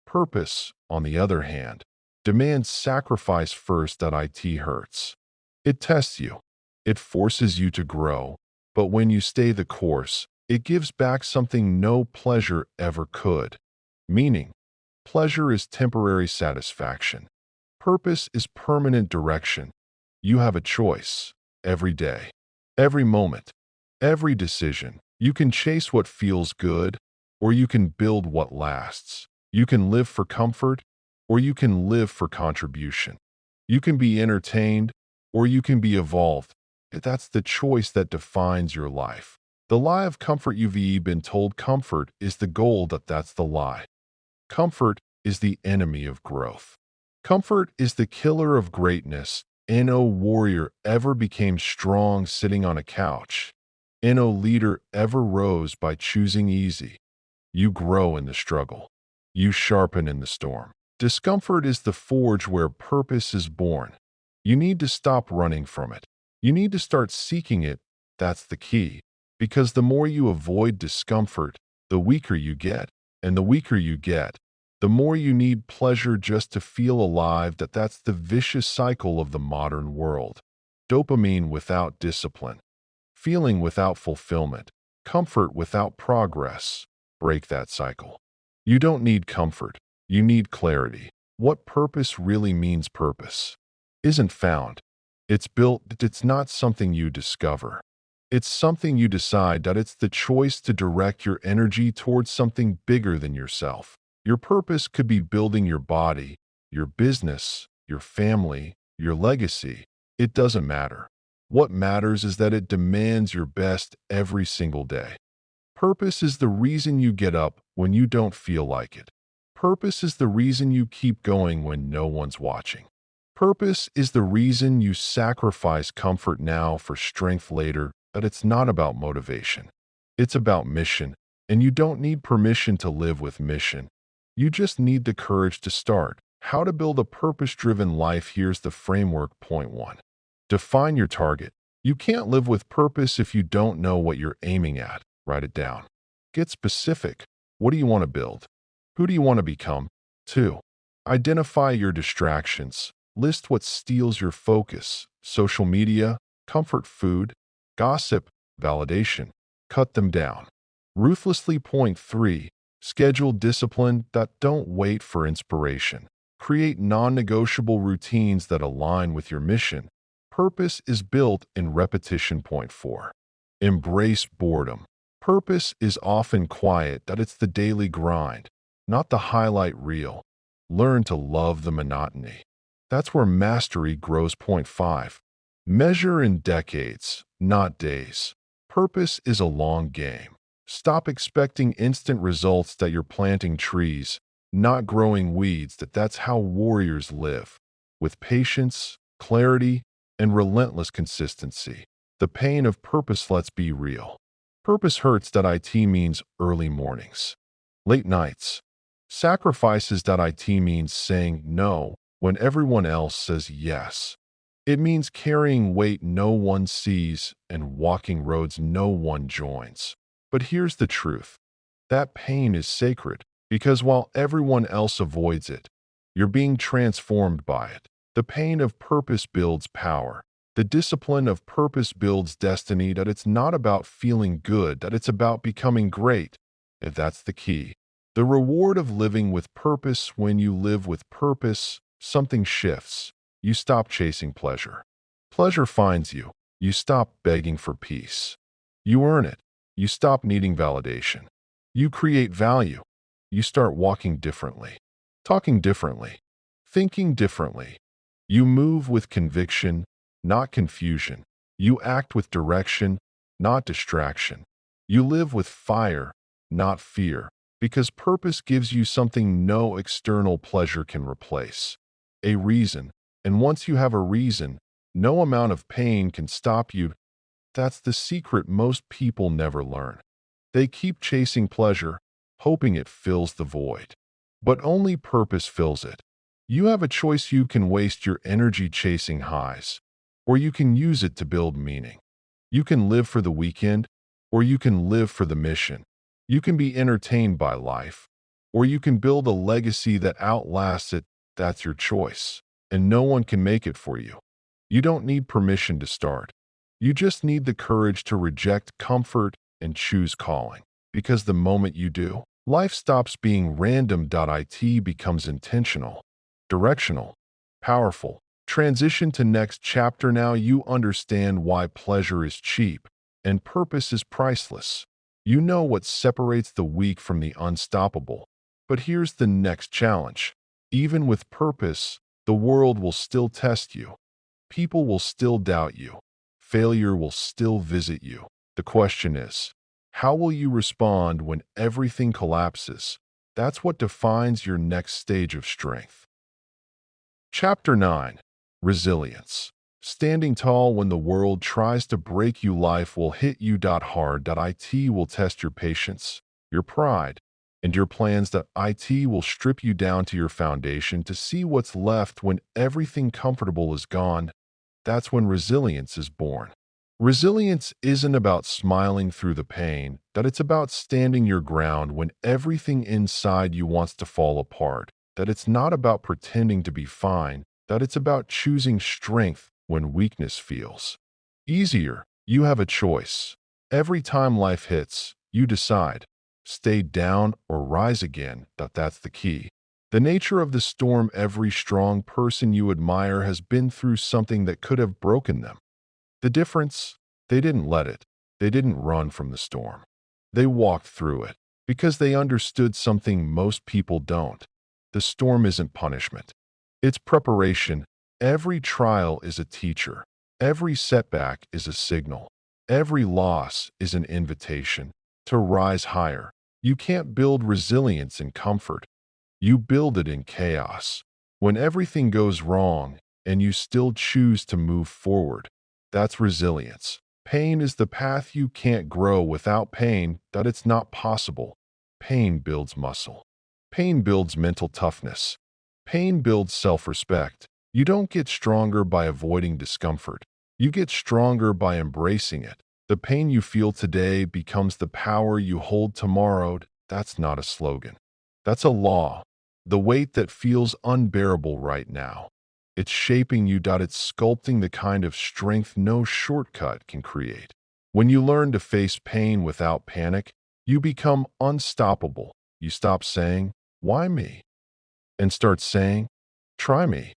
Purpose, on the other hand, demands sacrifice first. It hurts. It tests you. It forces you to grow. But when you stay the course, it gives back something no pleasure ever could. Meaning, pleasure is temporary satisfaction. Purpose is permanent direction. You have a choice every day, every moment, every decision. You can chase what feels good, or you can build what lasts. You can live for comfort, or you can live for contribution. You can be entertained, or you can be evolved. That's the choice that defines your life. The lie of comfort. You've been told comfort is the goal. That's the lie. Comfort is the enemy of growth. Comfort is the killer of greatness. No warrior ever became strong sitting on a couch. No leader ever rose by choosing easy. You grow in the struggle. You sharpen in the storm. Discomfort is the forge where purpose is born. You need to stop running from it. You need to start seeking it. That's the key. Because the more you avoid discomfort, the weaker you get. And the weaker you get, the more you need pleasure just to feel alive. That's the vicious cycle of the modern world. Dopamine without discipline. Feeling without fulfillment. Comfort without progress. Break that cycle. You don't need comfort. You need clarity. What purpose really means. Purpose isn't found. It's built. It's not something you discover. It's something you decide. It's the choice to direct your energy towards something bigger than yourself. Your purpose could be building your body, your business, your family, your legacy. It doesn't matter. What matters is that it demands your best every single day. Purpose is the reason you get up when you don't feel like it. Purpose is the reason you keep going when no one's watching. Purpose is the reason you sacrifice comfort now for strength later. But it's not about motivation. It's about mission. And you don't need permission to live with mission. You just need the courage to start. How to build a purpose-driven life. Here's the framework. Point one. Define your target. You can't live with purpose if you don't know what you're aiming at. Write it down. Get specific. What do you want to build? Who do you want to become? 2. Identify your distractions. List what steals your focus. Social media, comfort food, gossip, validation. Cut them down. Ruthlessly. Point 3. Schedule discipline. Don't wait for inspiration. Create non-negotiable routines that align with your mission. Purpose is built in repetition. Point 4. Embrace boredom. Purpose is often quiet. It's the daily grind, not the highlight reel. Learn to love the monotony. That's where mastery grows. Point 5. Measure in decades, not days. Purpose is a long game. Stop expecting instant results. You're planting trees, not growing weeds. That's how warriors live. With patience, clarity, and relentless consistency. The pain of purpose. Let's be real. Purpose hurts. It means early mornings, late nights. Sacrifices. It means saying no when everyone else says yes. It means carrying weight no one sees and walking roads no one joins. But here's the truth. That pain is sacred. Because while everyone else avoids it, you're being transformed by it. The pain of purpose builds power. The discipline of purpose builds destiny, that it's not about feeling good, that it's about becoming great. And that's the key. The reward of living with purpose: when you live with purpose, something shifts. You stop chasing pleasure. Pleasure finds you. You stop begging for peace. You earn it. You stop needing validation. You create value. You start walking differently, talking differently, thinking differently. You move with conviction, not confusion. You act with direction, not distraction. You live with fire, not fear, because purpose gives you something no external pleasure can replace: a reason. And once you have a reason, no amount of pain can stop you. That's the secret most people never learn. They keep chasing pleasure, hoping it fills the void. But only purpose fills it. You have a choice: you can waste your energy chasing highs, or you can use it to build meaning. You can live for the weekend, or you can live for the mission. You can be entertained by life, or you can build a legacy that outlasts it. That's your choice, and no one can make it for you. You don't need permission to start. You just need the courage to reject comfort and choose calling. Because the moment you do, life stops being random. It becomes intentional, directional, powerful. Transition to next chapter. Now you understand why pleasure is cheap and purpose is priceless. You know what separates the weak from the unstoppable. But here's the next challenge. Even with purpose, the world will still test you. People will still doubt you. Failure will still visit you. The question is, how will you respond when everything collapses? That's what defines your next stage of strength. Chapter 9. Resilience. Standing tall when the world tries to break you. Life will hit you hard. It will test your patience, your pride, and your plans. It will strip you down to your foundation to see what's left when everything comfortable is gone. That's when resilience is born. Resilience isn't about smiling through the pain, that it's about standing your ground when everything inside you wants to fall apart. That it's not about pretending to be fine, that it's about choosing strength when weakness feels easier. You have a choice. Every time life hits, you decide: stay down or rise again. That's the key. The nature of the storm: every strong person you admire has been through something that could have broken them. The difference: they didn't let it. They didn't run from the storm. They walked through it because they understood something most people don't. The storm isn't punishment. It's preparation. Every trial is a teacher. Every setback is a signal. Every loss is an invitation to rise higher. You can't build resilience in comfort. You build it in chaos. When everything goes wrong and you still choose to move forward, that's resilience. Pain is the path. You can't grow without pain. That it's not possible. Pain builds muscle. Pain builds mental toughness. Pain builds self-respect. You don't get stronger by avoiding discomfort. You get stronger by embracing it. The pain you feel today becomes the power you hold tomorrow. That's not a slogan. That's a law. The weight that feels unbearable right now, it's shaping you. It's sculpting the kind of strength no shortcut can create. When you learn to face pain without panic, you become unstoppable. You stop saying, "Why me?" and start saying, "Try me."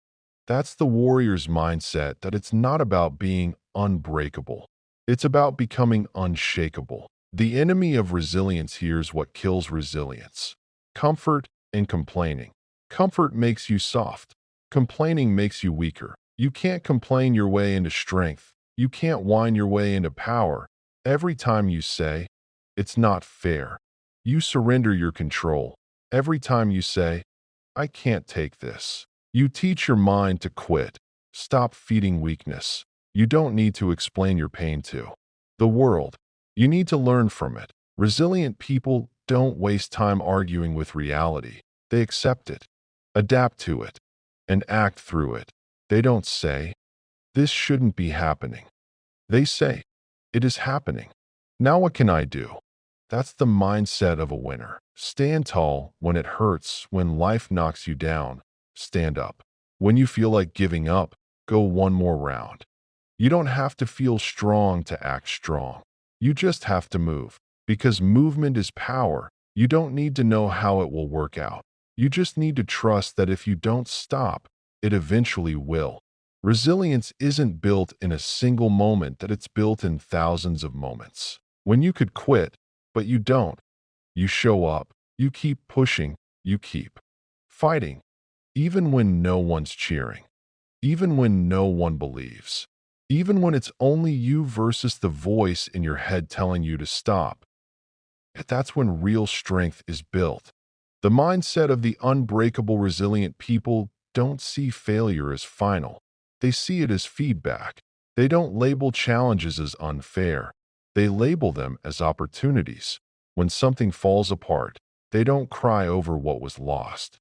That's the warrior's mindset. That it's not about being unbreakable. It's about becoming unshakable. The enemy of resilience: here's what kills resilience: comfort and complaining. Comfort makes you soft. Complaining makes you weaker. You can't complain your way into strength. You can't whine your way into power. Every time you say, "It's not fair," you surrender your control. Every time you say, "I can't take this," you teach your mind to quit. Stop feeding weakness. You don't need to explain your pain to the world. You need to learn from it. Resilient people don't waste time arguing with reality. They accept it, adapt to it, and act through it. They don't say, "This shouldn't be happening." They say, "It is happening. Now what can I do?" That's the mindset of a winner. Stand tall when it hurts, when life knocks you down. Stand up. When you feel like giving up, go one more round. You don't have to feel strong to act strong. You just have to move. Because movement is power. You don't need to know how it will work out. You just need to trust that if you don't stop, it eventually will. Resilience isn't built in a single moment, that it's built in thousands of moments. When you could quit, but you don't. You show up. You keep pushing. You keep fighting. Even when no one's cheering. Even when no one believes. Even when it's only you versus the voice in your head telling you to stop. That's when real strength is built. The mindset of the unbreakable, resilient people don't see failure as final. They see it as feedback. They don't label challenges as unfair. They label them as opportunities. When something falls apart, they don't cry over what was lost.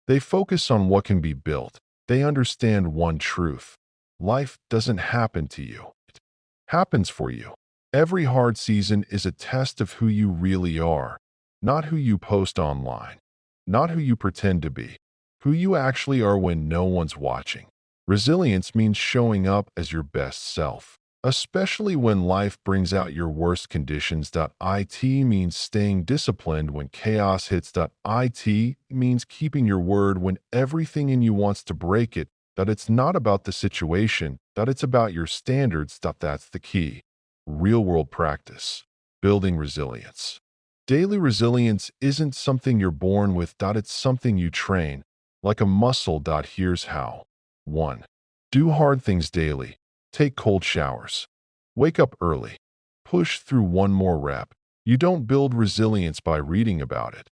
They focus on what can be built. They understand one truth. Life doesn't happen to you. It happens for you. Every hard season is a test of who you really are, not who you post online, not who you pretend to be, who you actually are when no one's watching. Resilience means showing up as your best self, especially when life brings out your worst conditions. It means staying disciplined when chaos hits. It means keeping your word when everything in you wants to break it. That it's not about the situation, that it's about your standards. That's the key. Real-world practice. Building resilience. Daily resilience isn't something you're born with. It's something you train, like a muscle. Here's how. 1. Do hard things daily. Take cold showers. Wake up early. Push through one more rep. You don't build resilience by reading about it.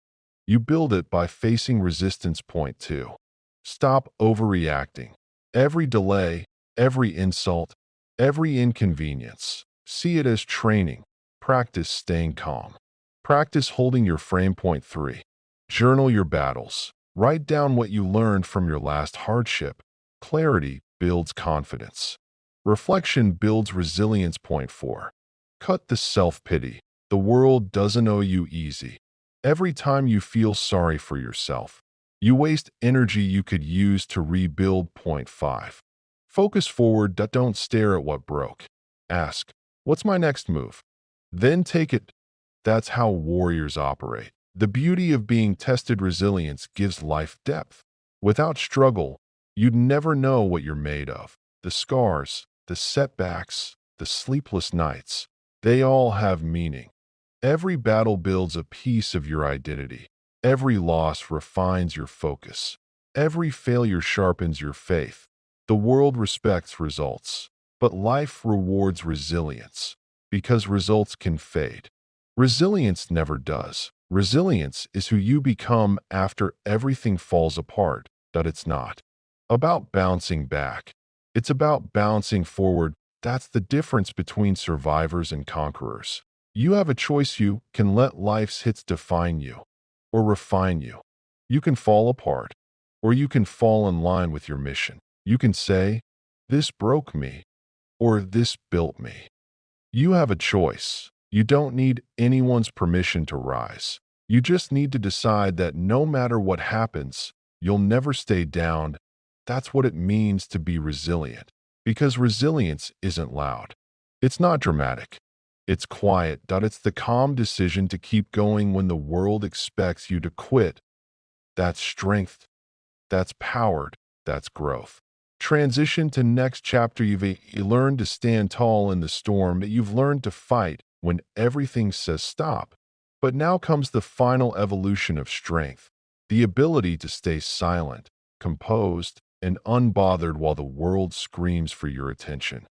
You build it by facing resistance. Point 2. Stop overreacting. Every delay, every insult, every inconvenience. See it as training. Practice staying calm. Practice holding your frame. Point 3. Journal your battles. Write down what you learned from your last hardship. Clarity builds confidence. Reflection builds resilience. Point 4. Cut the self-pity. The world doesn't owe you easy. Every time you feel sorry for yourself, you waste energy you could use to rebuild. Point 5. Focus forward. Don't stare at what broke. Ask, what's my next move? Then take it. That's how warriors operate. The beauty of being tested. Resilience gives life depth. Without struggle, you'd never know what you're made of. The scars, the setbacks, the sleepless nights, they all have meaning. Every battle builds a piece of your identity. Every loss refines your focus. Every failure sharpens your faith. The world respects results, but life rewards resilience because results can fade. Resilience never does. Resilience is who you become after everything falls apart. It's not about bouncing back. It's about bouncing forward. That's the difference between survivors and conquerors. You have a choice. You can let life's hits define you or refine you. You can fall apart, or you can fall in line with your mission. You can say, this broke me, or this built me. You have a choice. You don't need anyone's permission to rise. You just need to decide that no matter what happens, you'll never stay down. That's what it means to be resilient. Because resilience isn't loud. It's not dramatic. It's quiet. It's the calm decision to keep going when the world expects you to quit. That's strength. That's powered. That's growth. Transition to next chapter. You've learned to stand tall in the storm. You've learned to fight when everything says stop. But now comes the final evolution of strength. The ability to stay silent, composed, and unbothered while the world screams for your attention.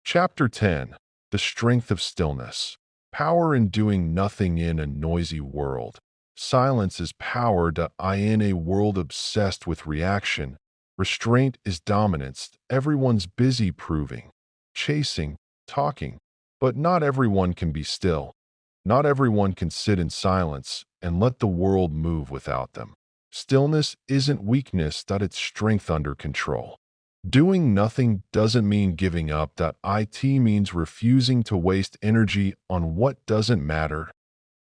Chapter 10. The Strength of Stillness. Power in doing nothing in a noisy world. Silence is power. In a world obsessed with reaction, restraint is dominance. Everyone's busy proving, chasing, talking. But not everyone can be still. Not everyone can sit in silence and let the world move without them. Stillness isn't weakness. It's strength under control. Doing nothing doesn't mean giving up. That it means refusing to waste energy on what doesn't matter.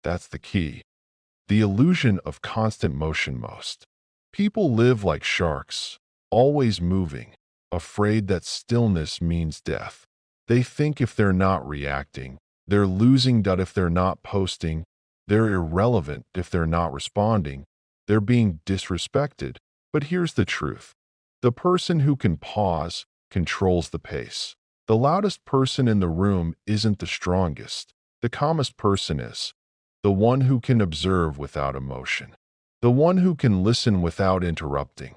That's the key. The illusion of constant motion. Most people live like sharks, always moving, afraid that stillness means death. They think if they're not reacting, they're losing. That if they're not posting, they're irrelevant. If they're not responding, they're being disrespected. But here's the truth. The person who can pause controls the pace. The loudest person in the room isn't the strongest. The calmest person is. The one who can observe without emotion. The one who can listen without interrupting.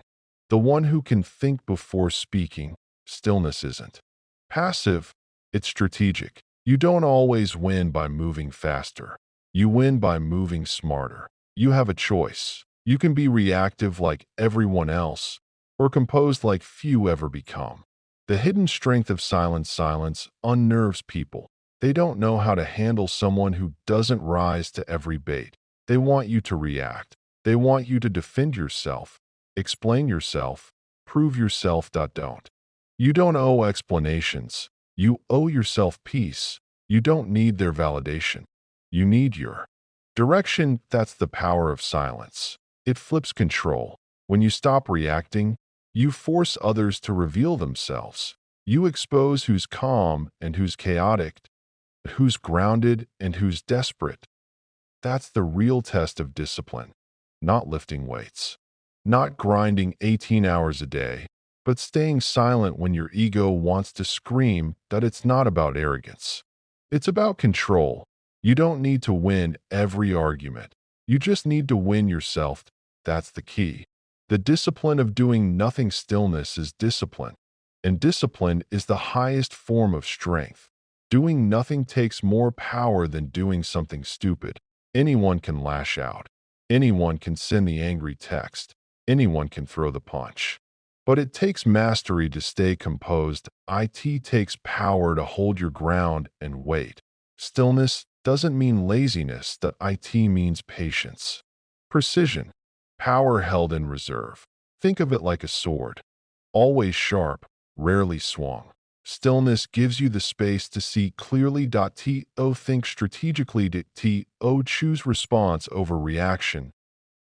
The one who can think before speaking. Stillness isn't passive, it's strategic. You don't always win by moving faster. You win by moving smarter. You have a choice. You can be reactive like everyone else, or composed like few ever become. The hidden strength of silence unnerves people. They don't know how to handle someone who doesn't rise to every bait. They want you to react. They want you to defend yourself, explain yourself, prove yourself. Don't. You don't owe explanations. You owe yourself peace. You don't need their validation. You need your direction. That's the power of silence. It flips control. When you stop reacting, you force others to reveal themselves. You expose who's calm and who's chaotic, who's grounded and who's desperate. That's the real test of discipline. Not lifting weights, not grinding 18 hours a day, but staying silent when your ego wants to scream. That it's not about arrogance. It's about control. You don't need to win every argument. You just need to win yourself. That's the key. The discipline of doing nothing. Stillness is discipline, and discipline is the highest form of strength. Doing nothing takes more power than doing something stupid. Anyone can lash out. Anyone can send the angry text. Anyone can throw the punch. But it takes mastery to stay composed. It takes power to hold your ground and wait. Stillness doesn't mean laziness. That it means patience. Precision. Power held in reserve. Think of it like a sword. Always sharp, rarely swung. Stillness gives you the space to see clearly. Think strategically. Choose response over reaction.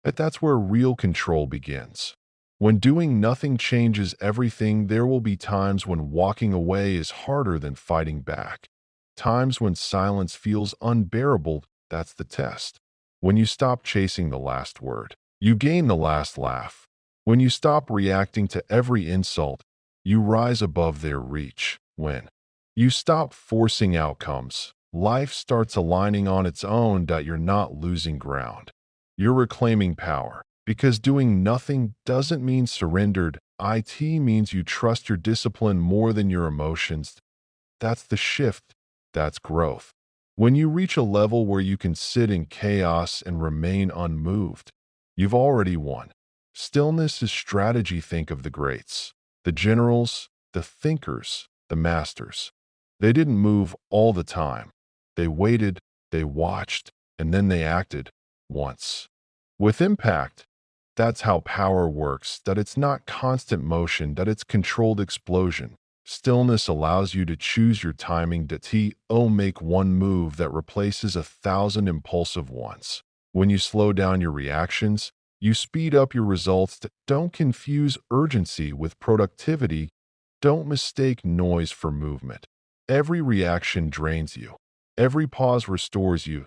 That's where real control begins. When doing nothing changes everything, there will be times when walking away is harder than fighting back. Times when silence feels unbearable. That's the test. When you stop chasing the last word, you gain the last laugh. When you stop reacting to every insult, you rise above their reach. When you stop forcing outcomes, life starts aligning on its own. You're not losing ground. You're reclaiming power. Because doing nothing doesn't mean surrendered. It means you trust your discipline more than your emotions. That's the shift. That's growth. When you reach a level where you can sit in chaos and remain unmoved, you've already won. Stillness is strategy. Think of the greats, the generals, the thinkers, the masters. They didn't move all the time. They waited, they watched, and then they acted once. With impact. That's how power works. That it's not constant motion. That it's controlled explosion. Stillness allows you to choose your timing. Make one move that replaces 1,000 impulsive ones. When you slow down your reactions, you speed up your results. Don't confuse urgency with productivity. Don't mistake noise for movement. Every reaction drains you. Every pause restores you.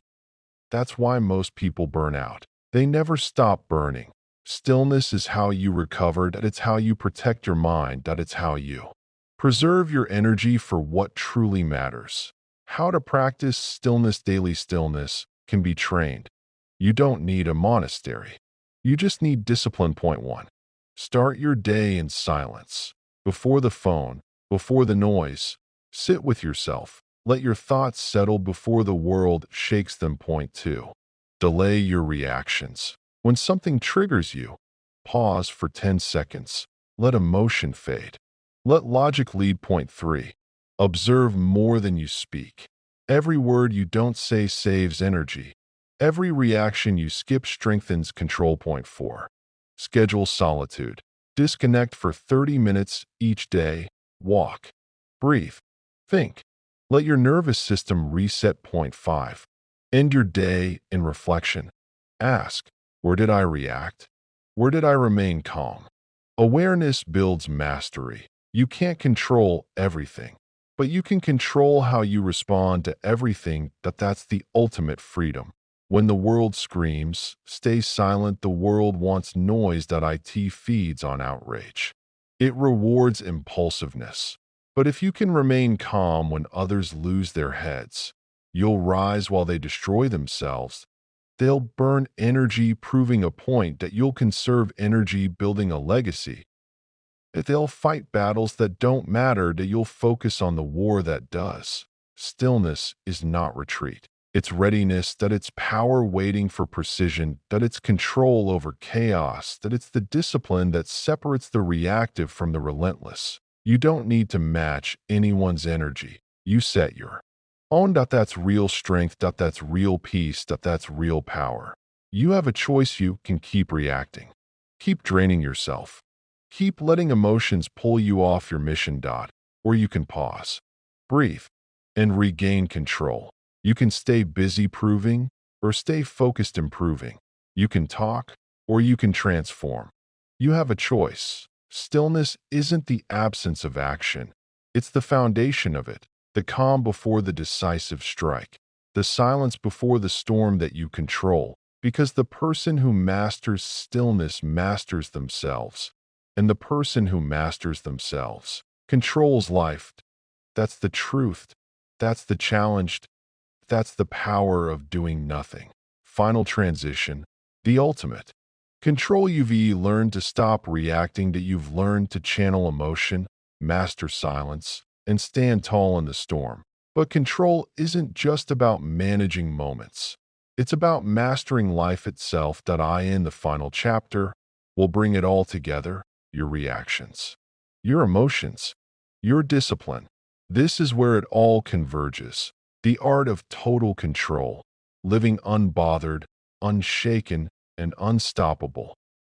That's why most people burn out. They never stop burning. Stillness is how you recover. That it's how you protect your mind. That it's how you preserve your energy for what truly matters. How to practice stillness daily. Stillness can be trained. You don't need a monastery. You just need discipline. Point 1. Start your day in silence. Before the phone, before the noise, sit with yourself. Let your thoughts settle before the world shakes them. Point 2. Delay your reactions. When something triggers you, pause for 10 seconds. Let emotion fade. Let logic lead. Point 3. Observe more than you speak. Every word you don't say saves energy. Every reaction you skip strengthens control. Point 4. Schedule solitude. Disconnect for 30 minutes each day. Walk. Breathe. Think. Let your nervous system reset. Point 5. End your day in reflection. Ask, where did I react? Where did I remain calm? Awareness builds mastery. You can't control everything, but you can control how you respond to everything. That's the ultimate freedom. When the world screams, stay silent. The world wants noise. It feeds on outrage. It rewards impulsiveness. But if you can remain calm when others lose their heads, you'll rise while they destroy themselves. They'll burn energy, proving a point that you'll conserve energy, building a legacy. That they'll fight battles that don't matter, that you'll focus on the war that does. Stillness is not retreat. It's readiness, that it's power waiting for precision, that it's control over chaos, that it's the discipline that separates the reactive from the relentless. You don't need to match anyone's energy. You set your own. That's real strength. That's real peace. That's real power. You have a choice. You can keep reacting. Keep draining yourself. Keep letting emotions pull you off your mission. Or you can pause, breathe, and regain control. You can stay busy proving or stay focused improving. You can talk or you can transform. You have a choice. Stillness isn't the absence of action. It's the foundation of it. The calm before the decisive strike. The silence before the storm that you control. Because the person who masters stillness masters themselves. And the person who masters themselves controls life. That's the truth. That's the challenge. That's the power of doing nothing. Final transition. The ultimate. Control. You've learned to stop reacting. That you've learned to channel emotion, master silence, and stand tall in the storm. But control isn't just about managing moments. It's about mastering life itself. In the final chapter, we'll bring it all together. Your reactions, your emotions, your discipline. This is where it all converges. The art of total control, living unbothered, unshaken, and unstoppable.